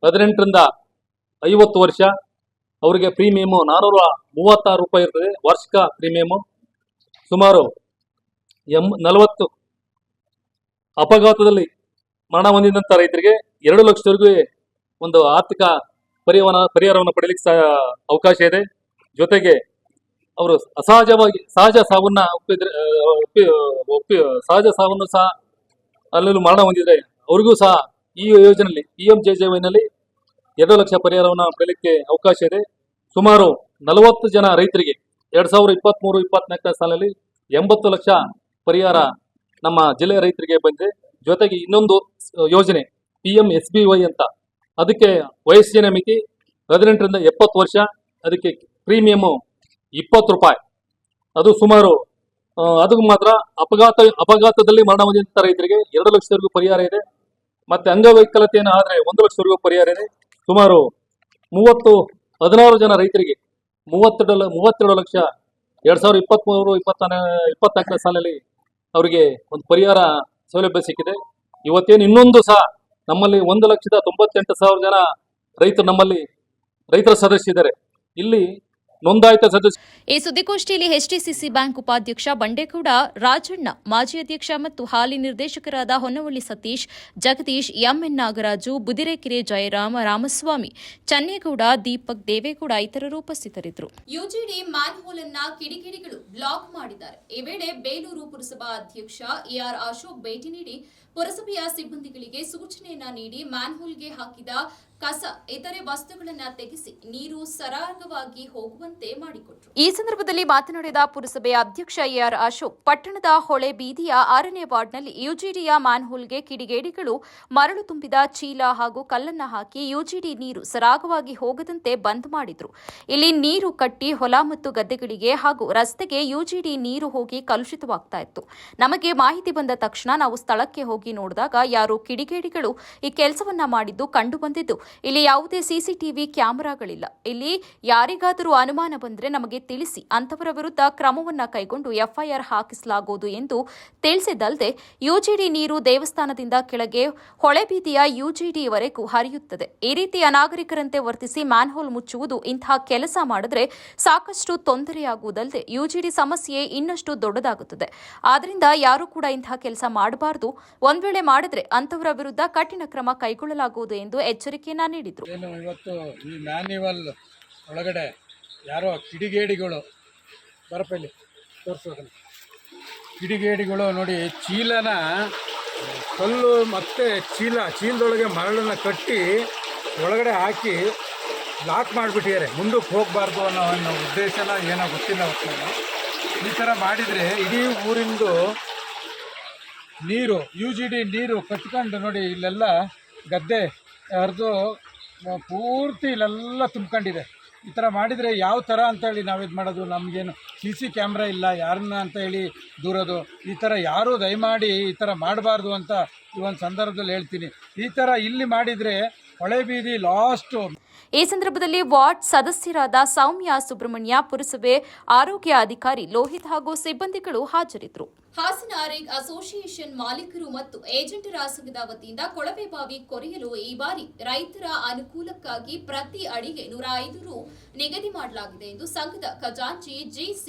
18ರಿಂದ 50 ವರ್ಷ. ಅವರಿಗೆ ಪ್ರೀಮಿಯಮು 436 ರೂಪಾಯಿ ಇರ್ತದೆ ವಾರ್ಷಿಕ ಪ್ರೀಮಿಯಮು. ಸುಮಾರು 40 ಅಪಘಾತದಲ್ಲಿ ಮರಣ ಹೊಂದಿದಂಥ ರೈತರಿಗೆ 2 ಲಕ್ಷದವರೆಗೂ ಒಂದು ಆರ್ಥಿಕ ಪರಿಹಾರವನ್ನು ಪಡೆಯಲಿಕ್ಕೆ ಅವಕಾಶ ಇದೆ. ಜೊತೆಗೆ ಅವರು ಸಹಜ ಸಾವನ್ನು ಸಹ ಅಲ್ಲೂ ಮರಣ ಹೊಂದಿದ್ರೆ ಅವರಿಗೂ ಸಹ ಈ ಯೋಜನೆಯಲ್ಲಿ PMJJYನಲ್ಲಿ 2 ಲಕ್ಷ ಪರಿಹಾರವನ್ನು ಪಡೆಯಲಿಕ್ಕೆ ಅವಕಾಶ ಇದೆ. ಸುಮಾರು 40 ಜನ ರೈತರಿಗೆ 2023-24 ಸಾಲಿನಲ್ಲಿ 80 ಲಕ್ಷ ಪರಿಹಾರ ನಮ್ಮ ಜಿಲ್ಲೆಯ ರೈತರಿಗೆ ಬಂದಿದೆ. ಜೊತೆಗೆ ಇನ್ನೊಂದು ಯೋಜನೆ PMSBY ಅಂತ, ಅದಕ್ಕೆ ವಯಸ್ಸಿನ ಮಿತಿ 18ರಿಂದ 70 ವರ್ಷ, ಅದಕ್ಕೆ ಪ್ರೀಮಿಯಮು 20 ರೂಪಾಯಿ. ಅದು ಸುಮಾರು ಅದು ಮಾತ್ರ ಅಪಘಾತದಲ್ಲಿ ಮರಣ ಹೊಂದಿದಂಥ ರೈತರಿಗೆ 2 ಲಕ್ಷದವರೆಗೂ ಪರಿಹಾರ ಇದೆ. ಮತ್ತೆ ಅಂಗವೈಕಲ್ಯತೆಯನ್ನು ಆದರೆ 1 ಲಕ್ಷದವರೆಗೂ ಪರಿಹಾರ ಇದೆ. ಸುಮಾರು 16 ಜನ ರೈತರಿಗೆ 32 ಲಕ್ಷ 2023-24 ಸಾಲಿನಲ್ಲಿ ಅವರಿಗೆ ಒಂದು ಪರಿಹಾರ ಸೌಲಭ್ಯ ಸಿಕ್ಕಿದೆ. ಇವತ್ತೇನು ಇನ್ನೊಂದು ಸಹ ನಮ್ಮಲ್ಲಿ 1,98,000 ಜನ ರೈತರು ನಮ್ಮಲ್ಲಿ ರೈತರ ಸದಸ್ಯರಿದ್ದಾರೆ. ಇಲ್ಲಿ ನೋಂದಾಯಿತ ಸದಸ್ಯ. ಈ ಸುದ್ದಿಗೋಷ್ಠಿಯಲ್ಲಿ HDCC ಬ್ಯಾಂಕ್ ಉಪಾಧ್ಯಕ್ಷ ಬಂಡೇಗೌಡ ರಾಜಣ್ಣ, ಮಾಜಿ ಅಧ್ಯಕ್ಷ ಮತ್ತು ಹಾಲಿ ನಿರ್ದೇಶಕರಾದ ಹೊನ್ನವಳ್ಳಿ ಸತೀಶ್, ಜಗದೀಶ್, ಎಂಎನ್ ನಾಗರಾಜು, ಬುದಿರೆಕೆರೆ ಜಯರಾಮ, ರಾಮಸ್ವಾಮಿ, ಚನ್ನೇಗೌಡ, ದೀಪಕ್, ದೇವೇಗೌಡ ಇತರರು ಉಪಸ್ಥಿತರಿದ್ದರು. ಯುಜಿಡಿ ಮ್ಯಾನ್ಹೋಲ್ ಅನ್ನ ಕಿಡಿಗೇಡಿಗಳು ಬ್ಲಾಕ್ ಮಾಡಿದ್ದಾರೆ. ಈ ವೇಳೆ ಬೇಲೂರು ಪುರಸಭಾ ಅಧ್ಯಕ್ಷ AR ಅಶೋಕ್ ಭೇಟಿ ನೀಡಿ ಪುರಸಭೆಯ ಸಿಬ್ಬಂದಿಗಳಿಗೆ ಸೂಚನೆಯನ್ನ ನೀಡಿ ಮ್ಯಾನ್ಹೋಲ್ಗೆ ಹಾಕಿದ ಕಸ, ಇತರೆ ವಸ್ತುಗಳನ್ನು ತೆಗೆಸಿ ನೀರು ಸರಾಗವಾಗಿ ಹೋಗುವಂತೆ ಮಾಡಿಕೊಟ್ರು. ಈ ಸಂದರ್ಭದಲ್ಲಿ ಮಾತನಾಡಿದ ಪುರಸಭೆಯ ಅಧ್ಯಕ್ಷ AR ಅಶೋಕ್, ಪಟ್ಟಣದ ಹೊಳೆ ಬೀದಿಯ 6ನೇ ವಾರ್ಡ್ನಲ್ಲಿ ಯುಜಿಡಿಯ ಮ್ಯಾನ್ಹೋಲ್ಗೆ ಕಿಡಿಗೇಡಿಗಳು ಮರಳು ತುಂಬಿದ ಚೀಲ ಹಾಗೂ ಕಲ್ಲನ್ನ ಹಾಕಿ ಯುಜಿಡಿ ನೀರು ಸರಾಗವಾಗಿ ಹೋಗದಂತೆ ಬಂದ್ ಮಾಡಿದ್ರು. ಇಲ್ಲಿ ನೀರು ಕಟ್ಟಿ ಹೊಲ ಮತ್ತು ಗದ್ದೆಗಳಿಗೆ ಹಾಗೂ ರಸ್ತೆಗೆ ಯುಜಿಡಿ ನೀರು ಹೋಗಿ ಕಲುಷಿತವಾಗ್ತಾ ಇತ್ತು. ನಮಗೆ ಮಾಹಿತಿ ಬಂದ ತಕ್ಷಣ ನಾವು ಸ್ಥಳಕ್ಕೆ ಹೋಗಿ ನೋಡಿದಾಗ ಯಾರೋ ಕಿಡಿಗೇಡಿಗಳು ಈ ಕೆಲಸವನ್ನ ಮಾಡಿದ್ದು ಕಂಡು ಬಂದಿದ್ದು. ಇಲ್ಲಿ ಯಾವುದೇ ಸಿಸಿಟಿವಿ ಕ್ಯಾಮೆರಾಗಳಿಲ್ಲ. ಇಲ್ಲಿ ಯಾರಿಗಾದರೂ ಅನುಮಾನ ಬಂದ್ರೆ ನಮಗೆ ತಿಳಿಸಿ, ಅಂತವರ ವಿರುದ್ಧ ಕ್ರಮವನ್ನ ಕೈಗೊಂಡು FIR ಹಾಕಿಸಲಾಗುವುದು ಎಂದು ತಿಳಿಸಿದಲ್ಲದೆ, ಯುಜಿಡಿ ನೀರು ದೇವಸ್ಥಾನದಿಂದ ಕೆಳಗೆ ಹೊಳೆಬೀದಿಯ ಯುಜಿಡಿವರೆಗೂ ಹರಿಯುತ್ತದೆ. ಈ ರೀತಿ ಅನಾಗರಿಕರಂತೆ ವರ್ತಿಸಿ ಮ್ಯಾನ್ಹೋಲ್ ಮುಚ್ಚುವುದು, ಇಂತಹ ಕೆಲಸ ಮಾಡಿದ್ರೆ ಸಾಕಷ್ಟು ತೊಂದರೆಯಾಗುವುದಲ್ಲದೆ ಯುಜಿಡಿ ಸಮಸ್ಯೆ ಇನ್ನಷ್ಟು ದೊಡ್ಡದಾಗುತ್ತದೆ. ಆದ್ರಿಂದ ಯಾರು ಕೂಡ ಇಂತಹ ಕೆಲಸ ಮಾಡಬಾರದು. ಒಂದ್ ವೇಳೆ ಮಾಡಿದ್ರೆ ಅಂತವರ ವಿರುದ್ಧ ಕಠಿಣ ಕ್ರಮ ಕೈಗೊಳ್ಳಲಾಗುವುದು ಎಂದು ಎಚ್ಚರಿಕೆಯನ್ನ ನೀಡಿದ್ರು. ಇವತ್ತು ಈ ಮ್ಯಾನ್ಯುವಲ್ ಒಳಗಡೆ ಯಾರೋ ಕಿಡಿಗೇಡಿಗಳು ಬರಪಲ್ಲಿ ತೋರಿಸೋದನ್ನು ಕಿಡಿಗೇಡಿಗಳು ನೋಡಿ, ಚೀಲನ ಕಲ್ಲು ಮತ್ತು ಚೀಲದೊಳಗೆ ಮರಳನ್ನು ಕಟ್ಟಿ ಒಳಗಡೆ ಹಾಕಿ ಲಾಕ್ ಮಾಡಿಬಿಟ್ಟಿದ್ದಾರೆ. ಮುಂದಕ್ಕೆ ಹೋಗಬಾರ್ದು ಅನ್ನೋ ಉದ್ದೇಶನ ಏನೋ ಗೊತ್ತಿಲ್ಲ. ಹೊತ್ತಿಲ್ಲ ಈ ಥರ ಮಾಡಿದರೆ ಇಡೀ ಊರಿಂದು ನೀರು ಯುಜಿಡಿ ನೀರು ಕಟ್ಕೊಂಡು ನೋಡಿ, ಇಲ್ಲೆಲ್ಲ ಗದ್ದೆ ಹರಿದು ಪೂರ್ತಿ ಇಲ್ಲೆಲ್ಲ ತುಂಬ್ಕೊಂಡಿದೆ. ಈ ಥರ ಮಾಡಿದರೆ ಯಾವ ಥರ ಅಂತೇಳಿ ನಾವು ಇದು ಮಾಡೋದು? ನಮಗೇನು CC ಕ್ಯಾಮ್ರಾ ಇಲ್ಲ, ಯಾರನ್ನ ಅಂತ ಹೇಳಿ ದೂರೋದು? ಈ ಥರ ಯಾರೂ ದಯಮಾಡಿ ಈ ಥರ ಮಾಡಬಾರ್ದು ಅಂತ ಈ ಒಂದು ಸಂದರ್ಭದಲ್ಲಿ ಹೇಳ್ತೀನಿ. ಈ ಥರ ಇಲ್ಲಿ ಮಾಡಿದರೆ ಹೊಳೆ ಬೀದಿ ಲಾಸ್ಟು. ಈ ಸಂದರ್ಭದಲ್ಲಿ ವಾರ್ಡ್ ಸದಸ್ಯರಾದ ಸೌಮ್ಯ, ಸುಬ್ರಹ್ಮಣ್ಯ, ಪುರಸಭೆ ಆರೋಗ್ಯ ಅಧಿಕಾರಿ ಲೋಹಿತ್ ಹಾಗೂ ಸಿಬ್ಬಂದಿಗಳು ಹಾಜರಿದ್ದರು. ಹಾಸನ ರಿಗ್ ಅಸೋಸಿಯೇಷನ್ ಮಾಲೀಕರು ಮತ್ತು ಏಜೆಂಟರ ಸಂಘದ ವತಿಯಿಂದ ಕೊಳವೆಬಾವಿ ಕೊರೆಯಲು ಈ ಬಾರಿ ರೈತರ ಅನುಕೂಲಕ್ಕಾಗಿ ಪ್ರತಿ ಅಡಿಗೆ 105 ರು ನಿಗದಿ ಮಾಡಲಾಗಿದೆ ಎಂದು ಸಂಘದ ಖಜಾಂಚಿ GC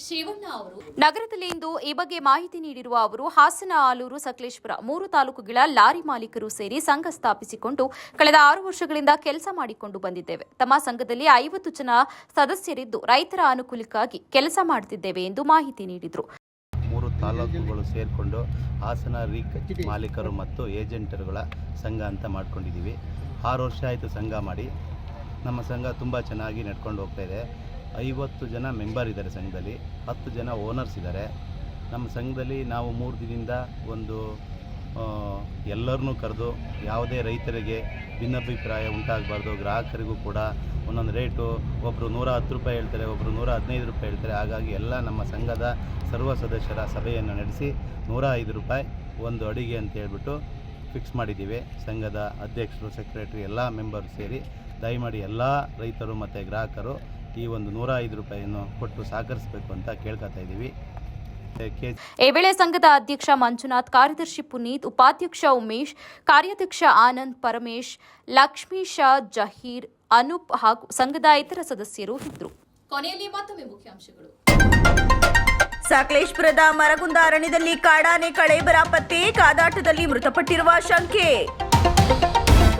ಶಿವಣ್ಣ ಅವರು ನಗರದಲ್ಲಿ ಇಂದು ಈ ಬಗ್ಗೆ ಮಾಹಿತಿ ನೀಡಿರುವ ಅವರು, ಹಾಸನ, ಆಲೂರು, ಸಕಲೇಶಪುರ 3 ತಾಲೂಕುಗಳ ಲಾರಿ ಮಾಲೀಕರು ಸೇರಿ ಸಂಘ ಸ್ಥಾಪಿಸಿಕೊಂಡು ಕಳೆದ 6 ವರ್ಷಗಳಿಂದ ಕೆಲಸ ಮಾಡಿಕೊಂಡು ಬಂದಿದ್ದೇವೆ. ತಮ್ಮ ಸಂಘದಲ್ಲಿ 50 ಜನ ಸದಸ್ಯರಿದ್ದು ರೈತರ ಅನುಕೂಲಕ್ಕಾಗಿ ಕೆಲಸ ಮಾಡುತ್ತಿದ್ದೇವೆ ಎಂದು ಮಾಹಿತಿ ನೀಡಿದರು. 3 ತಾಲೂಕುಗಳು ಸೇರಿಕೊಂಡು ಹಾಸನ ರಿಗ್ ಮಾಲೀಕರು ಮತ್ತು ಏಜೆಂಟರುಗಳ ಸಂಘ ಅಂತ ಮಾಡ್ಕೊಂಡಿದ್ದೀವಿ. 6 ವರ್ಷ ಆಯಿತು ಸಂಘ ಮಾಡಿ. ನಮ್ಮ ಸಂಘ ತುಂಬ ಚೆನ್ನಾಗಿ ನಡ್ಕೊಂಡು ಹೋಗ್ತಾಯಿದೆ. 50 ಜನ ಮೆಂಬರ್ ಇದ್ದಾರೆ ಸಂಘದಲ್ಲಿ, 10 ಜನ ಓನರ್ಸ್ ಇದ್ದಾರೆ. ನಮ್ಮ ಸಂಘದಲ್ಲಿ ನಾವು 3 ದಿನದಿಂದ ಒಂದು ಎಲ್ಲರನ್ನೂ ಕರೆದು ಯಾವುದೇ ರೈತರಿಗೆ ಭಿನ್ನಾಭಿಪ್ರಾಯ ಉಂಟಾಗಬಾರ್ದು. ಗ್ರಾಹಕರಿಗೂ ಕೂಡ ಒಂದೊಂದು ರೇಟು, ಒಬ್ಬರು 110 ರೂಪಾಯಿ ಹೇಳ್ತಾರೆ, ಒಬ್ಬರು 115 ರೂಪಾಯಿ ಹೇಳ್ತಾರೆ. ಹಾಗಾಗಿ ಎಲ್ಲ ನಮ್ಮ ಸಂಘದ ಸರ್ವ ಸದಸ್ಯರ ಸಭೆಯನ್ನು ನಡೆಸಿ 105 ರೂಪಾಯಿ ಒಂದು ಅಡಿಗೆ ಅಂತ ಹೇಳ್ಬಿಟ್ಟು ಫಿಕ್ಸ್ ಮಾಡಿದ್ದೀವಿ. ಸಂಘದ ಅಧ್ಯಕ್ಷರು, ಸೆಕ್ರೆಟರಿ ಎಲ್ಲ ಮೆಂಬರ್ ಸೇರಿ ದಯಮಾಡಿ ಎಲ್ಲ ರೈತರು ಮತ್ತು ಗ್ರಾಹಕರು ಈ ಒಂದು 105 ರೂಪಾಯಿಯನ್ನು ಕೊಟ್ಟು ಸಹಕರಿಸಬೇಕು ಅಂತ ಕೇಳ್ಕೊತಾ ಇದ್ದೀವಿ. ಈ ವೇಳೆ ಸಂಘದ ಅಧ್ಯಕ್ಷ ಮಂಜುನಾಥ್, ಕಾರ್ಯದರ್ಶಿ ಪುನೀತ್, ಉಪಾಧ್ಯಕ್ಷ ಉಮೇಶ್, ಕಾರ್ಯಾಧ್ಯಕ್ಷ ಆನಂದ್, ಪರಮೇಶ್, ಲಕ್ಷ್ಮೀಶ, ಜಹೀರ್, ಅನೂಪ್ ಹಾಗೂ ಸಂಘದ ಇತರ ಸದಸ್ಯರು ಇದ್ದರು. ಕೊನೆಯಲ್ಲಿ ಮತ್ತೊಮ್ಮೆ ಮುಖ್ಯಾಂಶಗಳು. ಸಕಲೇಶಪುರದ ಮರಗುಂದ ಅರಣ್ಯದಲ್ಲಿ ಕಾಡಾನೆ ಕಳೇಬರ ಪತ್ತೆ, ಕಾದಾಟದಲ್ಲಿ ಮೃತಪಟ್ಟಿರುವ ಶಂಕೆ.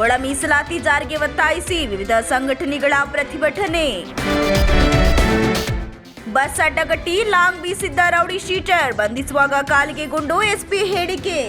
ಒಳ ಮೀಸಲಾತಿ ಜಾರಿಗೆ ಒತ್ತಾಯಿಸಿ ವಿವಿಧ ಸಂಘಟನೆಗಳ ಪ್ರತಿಭಟನೆ. ಬಸ್ ಅಡ್ಡಗಟ್ಟಿ ಲಾಂಗ್ ಬೀಸಿದ್ದ ರೌಡಿ ಶೀಟರ್, ಬಂಧಿಸುವಾಗ ಕಾಲಿಗೆ ಗುಂಡು, ಎಸ್ಪಿ ಹೇಳಿಕೆ.